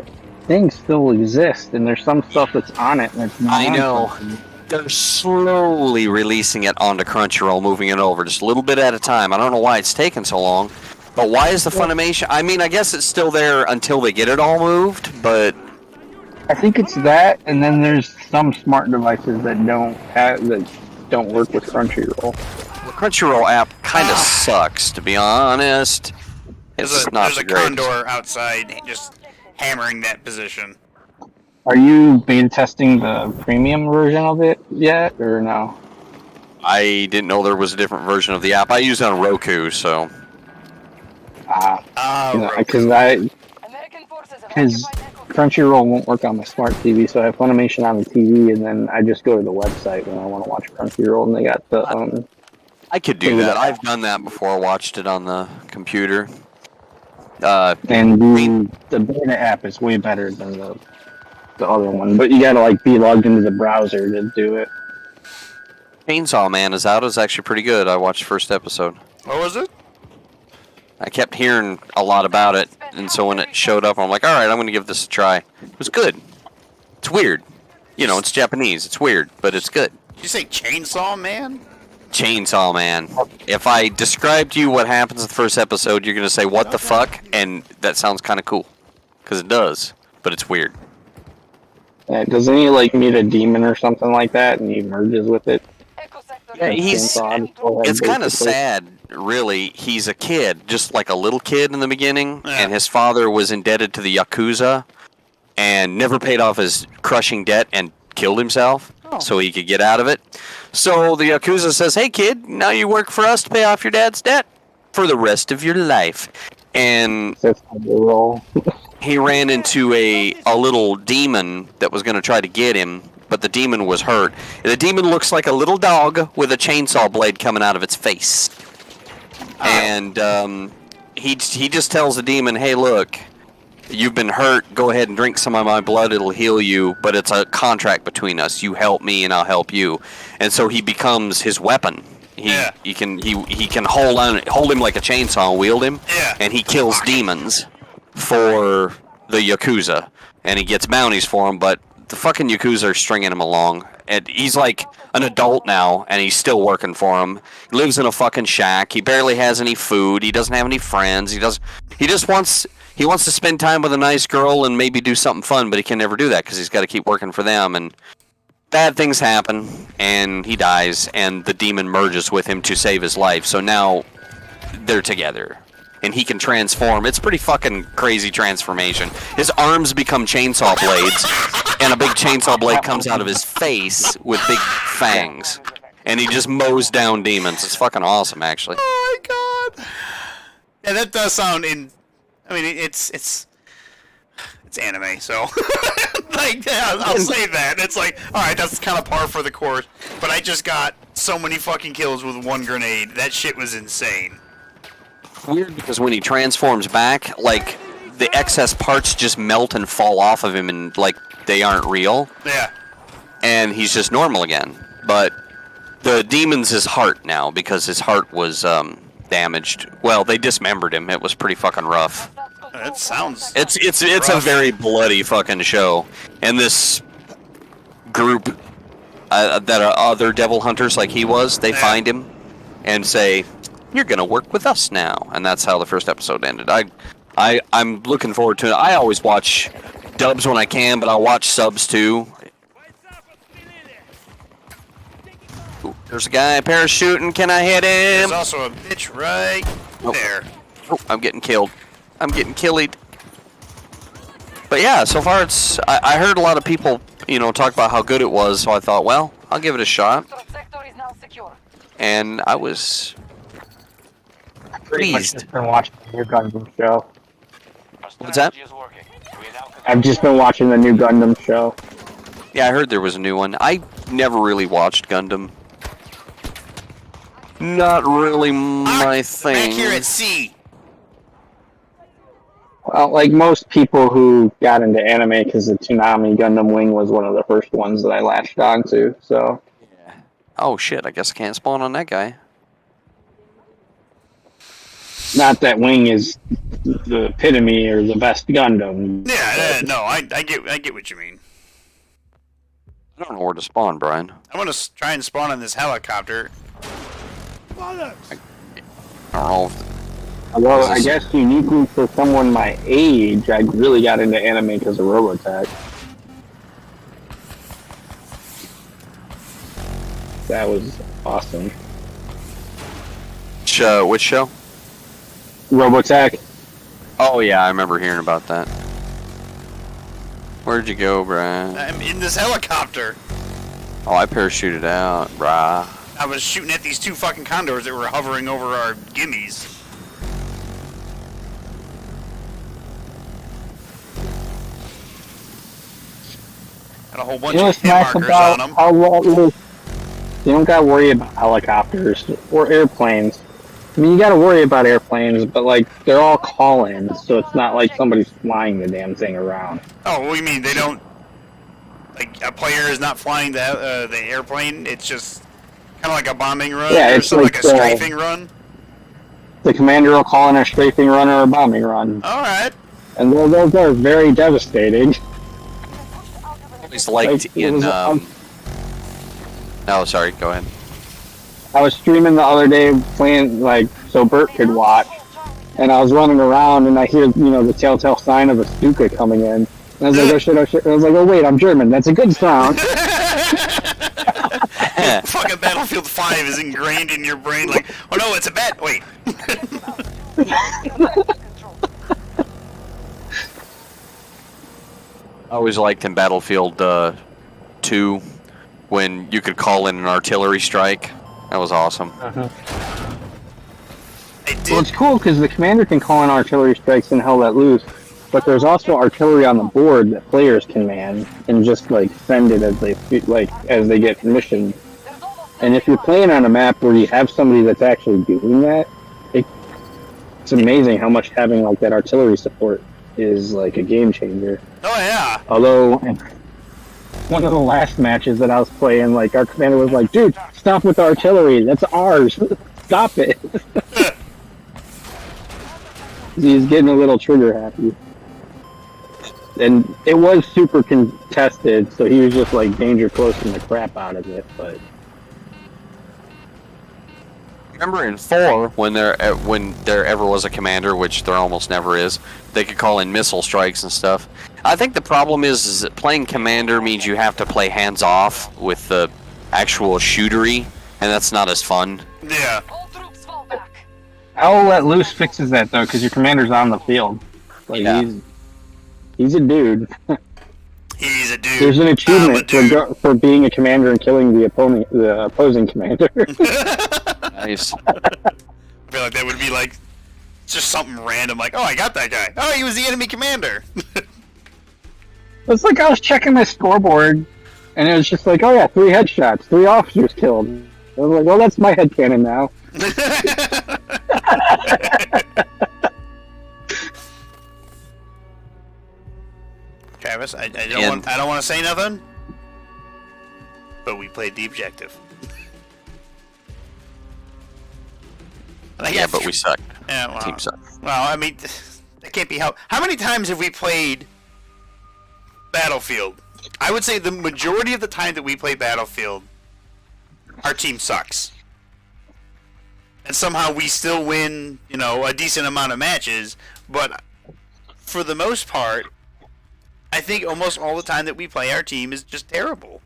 things still exist, and there's some stuff that's on it and it's not. I on know. Crunchyroll. They're slowly releasing it onto Crunchyroll, moving it over, just a little bit at a time. I don't know why it's taking so long. But why is the Funimation... I mean, I guess it's still there until they get it all moved, but... I think it's that, and then there's some smart devices that don't work with Crunchyroll. The Crunchyroll app kind of sucks, to be honest. It's not There's the a greatest. condor outside just hammering that position. Are you beta testing the premium version of it yet, or no? I didn't know there was a different version of the app. I use it on Roku, so... Because American forces have Because occupied Echo. Crunchyroll won't work on my smart TV, so I have Funimation on the TV, and then I just go to the website when I want to watch Crunchyroll, and they got the I could do that. I've done that before. Watched it on the computer. and the beta app is way better than the other one, but you gotta like be logged into the browser to do it. Chainsaw Man is out. It's actually pretty good. I watched the first episode. What was it? I kept hearing a lot about it, and so when it showed up, I'm like, all right, I'm gonna give this a try. It was good. It's weird. You know, it's Japanese. It's weird, but it's good. Did you say Chainsaw Man? Chainsaw Man. If I describe to you what happens in the first episode, you're gonna say, what the fuck? And that sounds kind of cool. Because it does, but it's weird. Yeah, doesn't he like meet a demon or something like that, and he merges with it? Echo sector. Yeah, he's- Chainsaw, It's kind of basically. sad, really. He's a kid, just like a little kid in the beginning, Yeah. and his father was indebted to the Yakuza and never paid off his crushing debt and killed himself so he could get out of it. So the Yakuza says, hey kid, now you work for us to pay off your dad's debt for the rest of your life. And That's how they roll. he ran into a little demon that was going to try to get him, but the demon was hurt. The demon looks like a little dog with a chainsaw blade coming out of its face. And he just tells the demon, hey, look, you've been hurt. Go ahead and drink some of my blood. It'll heal you, but it's a contract between us. You help me, and I'll help you. And so he becomes his weapon. He can hold him like a chainsaw and wield him. Yeah. And he kills demons for the Yakuza, and he gets bounties for him, but the fucking Yakuza are stringing him along. And he's like an adult now, and he's still working for him. He lives in a fucking shack. He barely has any food. He doesn't have any friends. He just wants to spend time with a nice girl and maybe do something fun, but he can never do that because he's got to keep working for them. And bad things happen, and he dies, and the demon merges with him to save his life. So now they're together, and he can transform. It's pretty fucking crazy transformation. His arms become chainsaw blades, and a big chainsaw blade comes out of his face with big fangs, and he just mows down demons. It's fucking awesome, actually. Oh my god! Yeah, that does sound in. I mean, it's anime, so like yeah, I'll say that. It's like, all right, that's kind of par for the course. But I just got so many fucking kills with one grenade. That shit was insane. Weird because when he transforms back, like the excess parts just melt and fall off of him, and like they aren't real, Yeah. and he's just normal again. But the demon's his heart now because his heart was damaged. Well, they dismembered him. It was pretty fucking rough. That sounds. It's a rough. very bloody fucking show, and this group that are other devil hunters like he was, they Yeah. find him and say, "You're gonna work with us now," and that's how the first episode ended. I'm looking forward to it. I always watch dubs when I can, but I'll watch subs too. Ooh, there's a guy parachuting. Can I hit There's him? also a bitch right Nope. there. Oh, I'm getting killed. I'm getting killed. But yeah, so far I heard a lot of people, talk about how good it was, so I thought, well, I'll give it a shot. Sector is now secure. And I was Pretty much pleased. just been watching the new Gundam show. Our What's that? strategy is working. We now control I've just been watching the new Gundam show. Yeah, I heard there was a new one. I never really watched Gundam. Not really my thing. Back here at sea. Well, like most people who got into anime because the Toonami Gundam Wing was one of the first ones that I latched onto. So Oh shit, I guess I can't spawn on that guy. not that Wing is the epitome or the best Gundam. Yeah, no, I get what you mean. I don't know where to spawn, Brian. I'm gonna try and spawn on this helicopter. I don't know if Although This I is- guess uniquely for someone my age, I really got into anime because of Robotech. That was awesome. which show? Robotech. Oh yeah, I remember hearing about that. Where'd you go, Brian? I'm in this helicopter. Oh, I parachuted out, brah. I was shooting at these two fucking condors that were hovering over our gimmies. Got a whole bunch You know of what's hit nice markers about on them. how well you don't gotta worry about helicopters or airplanes. I mean, you gotta worry about airplanes, but like they're all call-ins, so it's not like somebody's flying the damn thing around. Oh, what do you mean? They don't... Like, a player is not flying the airplane? It's just kind of like a bombing run? Yeah, or it's something like, like a strafing run? the commander will call in a strafing run or a bombing run. All right. And those are very devastating. Always liked Like, it was, Oh, sorry. Go ahead. I was streaming the other day playing, like, so Bert could watch. And I was running around and I hear, the telltale sign of a Stuka coming in. And I was like, oh shit, oh shit. And I was like, oh wait, I'm German. That's a good sound. Fucking Battlefield 5 is ingrained in your brain. Like, oh no, it's a bat. Wait. I always liked in Battlefield 2 when you could call in an artillery strike. That was awesome. Well, it's cool because the commander can call in artillery strikes and hell let loose. But there's also artillery on the board that players can man and just like send it as they get permission. And if you're playing on a map where you have somebody that's actually doing that, it's amazing how much having like that artillery support is like a game changer. Oh yeah. Although one of the last matches that I was playing, like our commander was like, "Dude, stop with the artillery. That's ours. Stop it." He's getting a little trigger happy. And it was super contested, so he was just like danger closing the crap out of it. But Remember in 4 when there ever was a commander, which there almost never is, they could call in missile strikes and stuff. I think the problem is that playing commander means you have to play hands off with the actual shootery, and that's not as fun. Yeah. All troops fall back. Hell Let Loose fixes that though, because your commander's on the field. Like Yeah. he's a dude. He's a dude. There's an I'm a achievement dude. for being a commander and killing the opposing commander. Nice. I feel like that would be like just something random, like, oh, I got that guy. Oh, he was the enemy commander. It's like I was checking my scoreboard, and it was just like, oh yeah, 3 headshots, 3 officers killed. I was like, well, that's my headcanon now. Travis, I don't want to say nothing, but we played the objective. Yeah, but we sucked. Yeah, well, Team sucked. well, I mean, that can't be helped. How many times have we played Battlefield? I would say the majority of the time that we play Battlefield, our team sucks. And somehow we still win, a decent amount of matches, but for the most part, I think almost all the time that we play, our team is just terrible.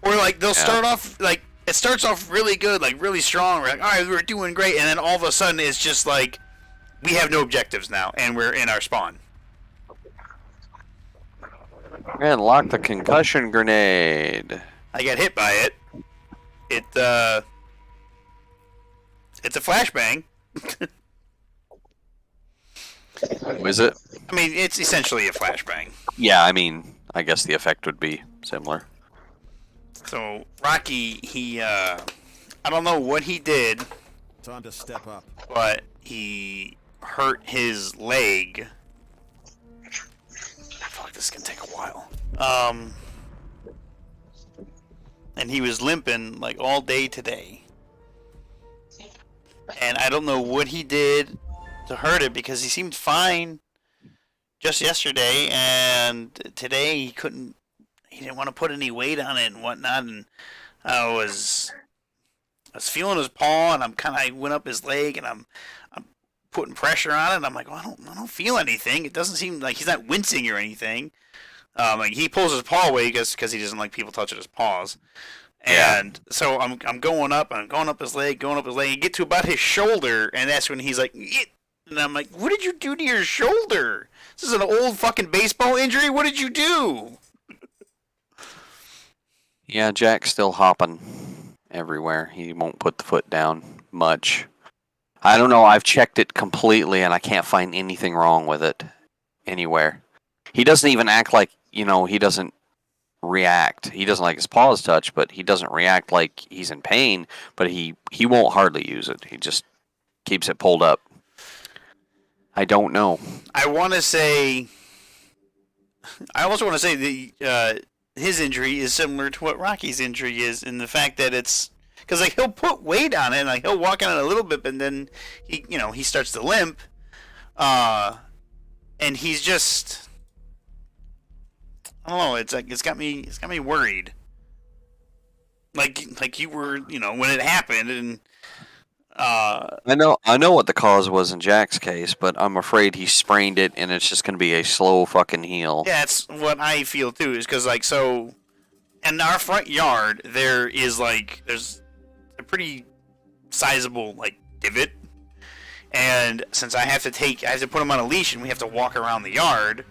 Or like they'll start off like it starts off really good, like really strong. We're like, all right, we're doing great, and then all of a sudden it's just like we have no objectives now, and we're in our spawn. And lock the concussion grenade. I got hit by it. It's a flashbang. Is it? I mean, it's essentially a flashbang. Yeah, I mean, I guess the effect would be similar. So Rocky, I don't know what he did, Time to step up. but he hurt his leg. Fuck, this is gonna take a while. And he was limping like all day today. And I don't know what he did to hurt it because he seemed fine just yesterday, and today he didn't want to put any weight on it and whatnot, and I was feeling his paw, and I went up his leg, and I'm putting pressure on it, and I'm like, well, I don't feel anything. It doesn't seem like he's not wincing or anything. Like he pulls his paw away because he doesn't like people touching his paws. And so I'm going up his leg, and get to about his shoulder, and that's when he's like, "Eek." And I'm like, what did you do to your shoulder? This is an old fucking baseball injury. What did you do? Yeah, Jack's still hopping everywhere. He won't put the foot down much. I don't know. I've checked it completely, and I can't find anything wrong with it anywhere. He doesn't even act like, he doesn't react. He doesn't like his paws touched, but he doesn't react like he's in pain, but he won't hardly use it. He just keeps it pulled up. I don't know. I also want to say his injury is similar to what Rocky's injury is, in the fact that it's because like he'll put weight on it, like he'll walk on it a little bit, but then he starts to limp, and he's just, I don't know. It's got me worried. Like you were, when it happened, and I know what the cause was in Jack's case, but I'm afraid he sprained it, and it's just going to be a slow fucking heal. yeah, that's what I feel too. Is because like so, in our front yard there's a pretty sizable like divot, and since I have to put him on a leash, and we have to walk around the yard.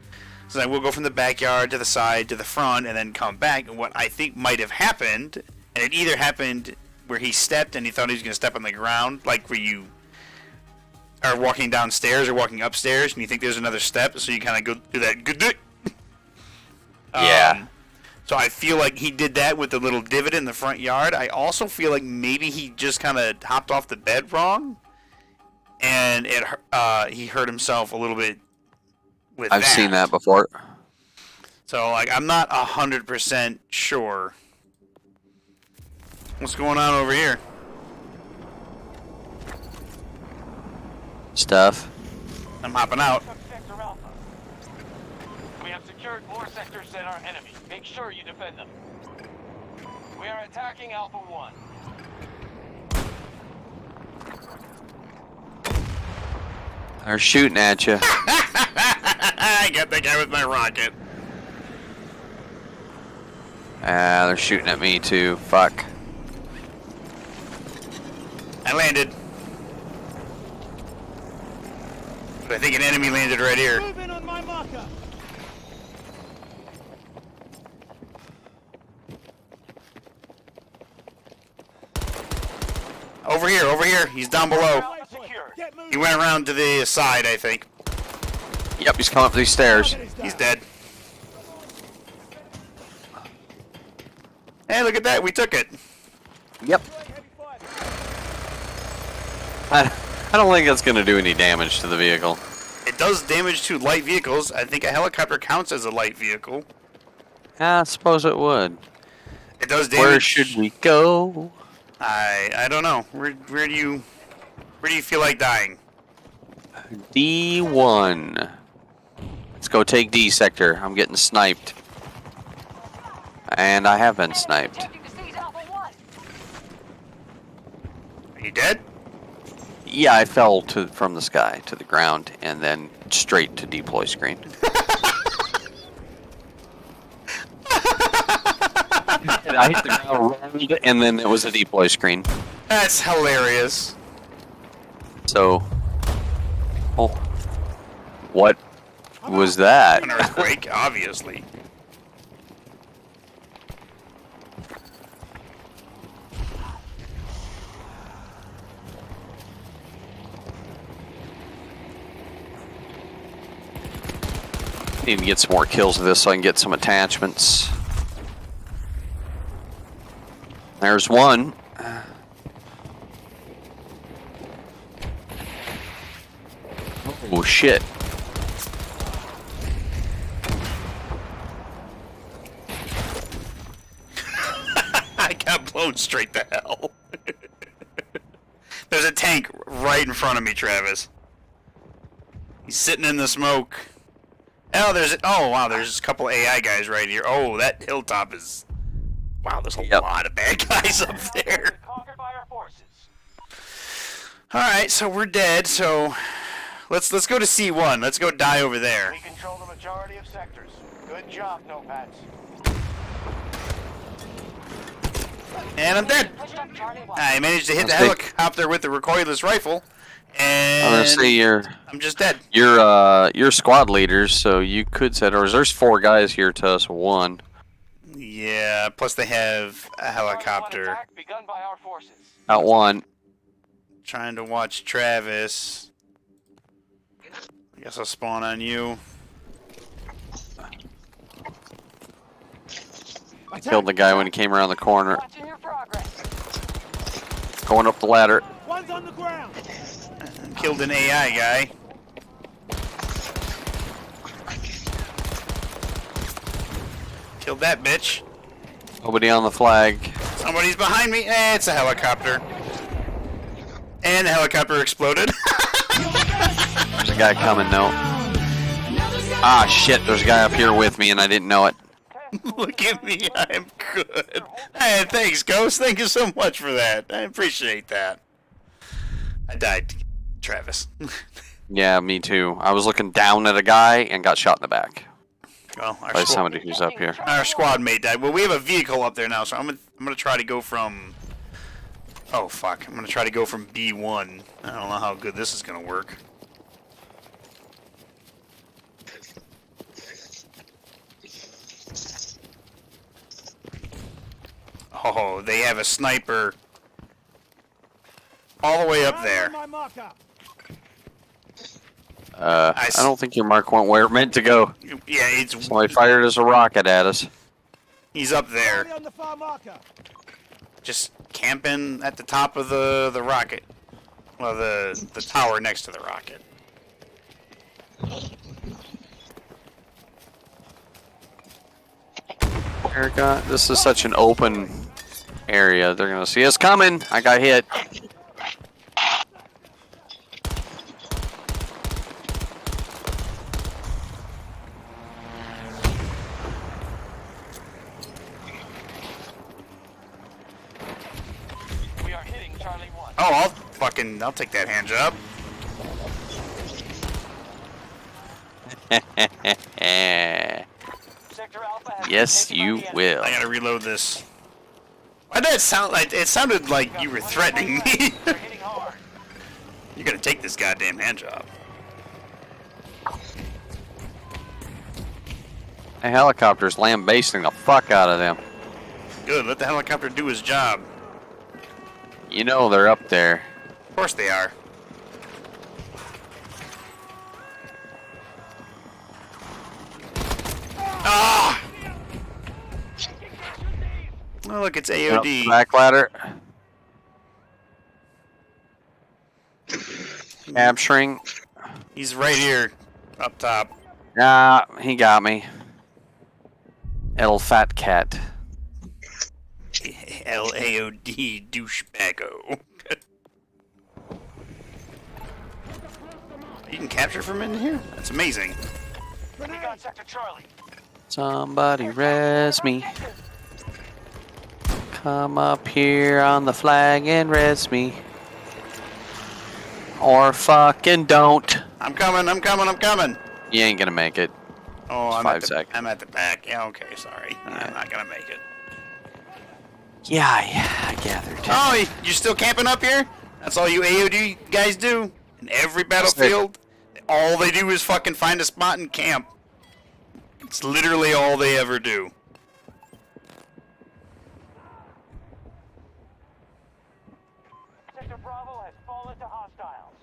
So I will go from the backyard to the side to the front, and then come back. And what I think might have happened, and it either happened where he stepped and he thought he was going to step on the ground, like where you are walking downstairs or walking upstairs, and you think there's another step, so you kind of go do that good day. Yeah. So I feel like he did that with the little divot in the front yard. I also feel like maybe he just kind of hopped off the bed wrong, and he hurt himself a little bit. I've seen that before. So, like, I'm not 100% sure what's going on over here. Stuff. I'm hopping out. Sector Alpha. We have secured more sectors than our enemy. Make sure you defend them. We are attacking Alpha 1. They're shooting at you. I got the guy with my rocket. Ah, they're shooting at me too. Fuck. I landed. But I think an enemy landed right here. Move in on my marker. Over here. He's down below. Alpha secured. Get moving. He went around to the side, I think. Yep, he's coming up these stairs. He's dead. Hey, look at that. We took it. Yep. I don't think that's going to do any damage to the vehicle. It does damage to light vehicles. I think a helicopter counts as a light vehicle. I suppose it would. It does damage. Where should we go? I don't know. Where do you feel like dying? D1. Let's go take D sector. I'm getting sniped. And I have been sniped. Objective to seize Alpha 1. Are you dead? Yeah, I fell from the sky to the ground and then straight to deploy screen. I hit the ground and then it was a deploy screen. That's hilarious. So, oh, what was that? An earthquake, obviously. Need to get some more kills with this so I can get some attachments. There's one. Oh shit. I got blown straight to hell. There's a tank right in front of me, Travis. He's sitting in the smoke. Oh, wow, there's a couple AI guys right here. Oh, that hilltop is... Wow, there's a lot of bad guys up there. Conquered by our forces. Alright, so we're dead, so... Let's go to C1. Let's go die over there. We control the majority of sectors. Good job, Nopads. And I'm dead. Pushed up Charlie 1. I managed to hit the Okay. helicopter with the recoilless rifle. And... I'm gonna say I'm just dead. you're squad leaders, so you could set orders. There's 4 guys here to us 1. Yeah, plus they have a helicopter. Attack begun by our forces. Out 1. Trying to watch Travis. I guess I'll spawn on you. I killed the guy when he came around the corner. Watching your progress. Going up the ladder. One's on the ground. Killed an AI guy. Killed that bitch. Nobody on the flag. Somebody's behind me. Eh, it's a helicopter. And the helicopter exploded. There's a guy coming, no. Ah, shit, there's a guy up here with me and I didn't know it. Look at me, I'm good. Hey, thanks, Ghost. Thank you so much for that. I appreciate that. I died, Travis. Yeah, me too. I was looking down at a guy and got shot in the back Well, by somebody who's up here. our squad mate died. Well, we have a vehicle up there now, so I'm gonna try to go from. Oh fuck! I'm gonna try to go from B1. I don't know how good this is gonna work. Oh, they have a sniper all the way up there. My marker. I don't think your mark went where it meant to go. Yeah, it's Somebody fired as a rocket at us. he's up there, Enemy on the far marker. just camping at the top of the rocket. Well, the tower next to the rocket. Erica, this is such an open area. They're gonna see us coming. I got hit. We are hitting Charlie 1. Oh, I'll take that hand job. Sector Alpha has Yes, been taken you by the enemy. will. I gotta reload this. Why did it sound like it sounded like you were threatening me? We're hitting hard. You're gonna take this goddamn hand job. The helicopter's lambasting the fuck out of them. Good, let the helicopter do his job. You know they're up there. Of course they are. Ah! Oh, look, it's Up AOD. back ladder. Capturing. He's right here, up top. Ah, he got me. El fat cat. LAOD douchebaggo. You can capture from in here? That's amazing. We got Sector Charlie. Somebody res me. Come up here on the flag and res me. Or fucking don't. I'm coming, I'm coming, I'm coming. You ain't gonna make it. Oh, I'm 5 at, the, seconds. I'm at the back. Yeah, okay, sorry. Yeah. I'm not gonna make it. Yeah, I gathered. Oh, you still camping up here? That's all you AOD guys do? In every battlefield? All they do is fucking find a spot and camp. It's literally all they ever do. Sector Bravo has fallen to hostiles.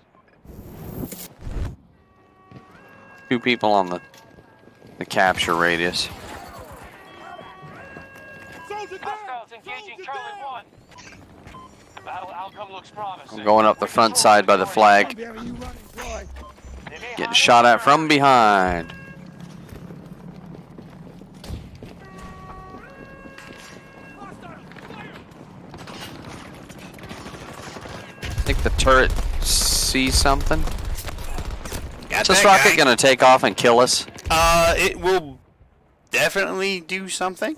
2 people on the capture radius. Soldier down. Hostiles engaging Charlie 1. The battle outcome looks promising. I'm going up the front side by the flag. Barry, you running, Troy. They may Getting have shot the at from turret. behind. I think the turret sees something. Got Is this that rocket guy. gonna take off and kill us? It will definitely do something.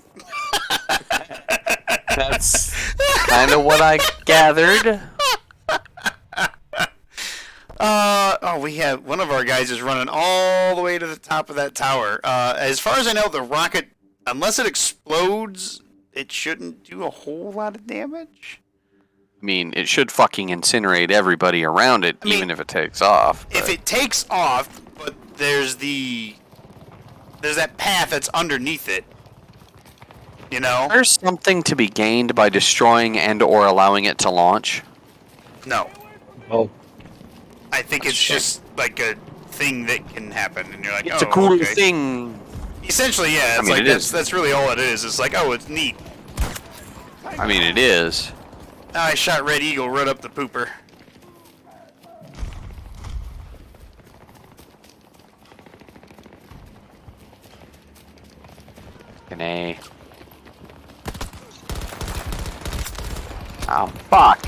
That's kind of what I gathered. We have one of our guys is running all the way to the top of that tower. As far as I know, the rocket, unless it explodes, it shouldn't do a whole lot of damage. I mean, it should fucking incinerate everybody around it, I mean, even if it takes off. If but- it takes off, but there's that path that's underneath it. You know? There's something to be gained by destroying and/or allowing it to launch. No. Oh, I think it's just like a thing that can happen, and you're like, It's oh, a cool okay. thing. Essentially, yeah. It's mean, like it that's is. that's really all it is. It's like, oh, it's neat. I mean, it is. I shot Red Eagle right up the pooper. An A. Oh, fuck.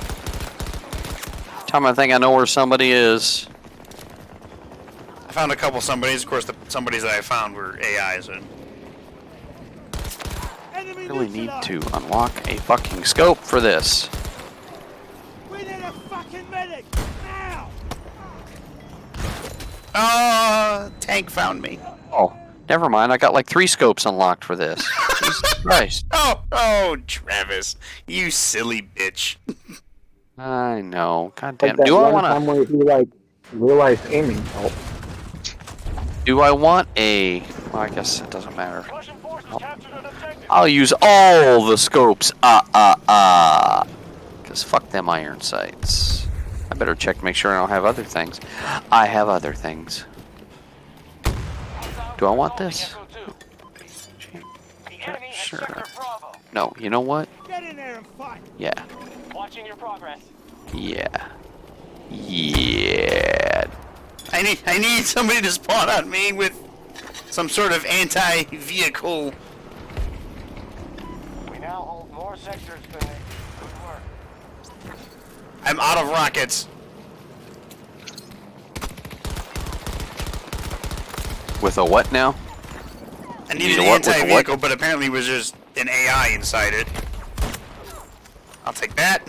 Time I think I know where somebody is. I found a couple somebodies. Of course, the somebodies that I found were AIs. And Enemy Really need neutralized. to unlock a fucking scope for this. We need a fucking medic now. tank found me. Oh, never mind. I got like 3 scopes unlocked for this. Jesus Christ. Oh, Travis, you silly bitch. I know. God Like damn. that Do I one want time to? where he like realized aiming helped. Do I want a? Well, I guess it doesn't matter. Russian forces captured an objective. I'll use all the scopes. Cause fuck them iron sights. I better check to make sure I don't have other things. I have other things. Do I want this? The enemy has Sure. sector Bravo. No. You know what? Get in there and fight. Yeah. Watching your progress. Yeah. Yeah. I need somebody to spawn on me with some sort of anti-vehicle. We now hold more sectors, Finley. Good work. I'm out of rockets. With a what now? I You needed need an a what with a what? anti-vehicle, but apparently it was just an AI inside it. I'll take that.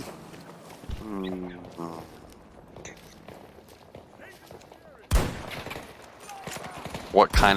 What kind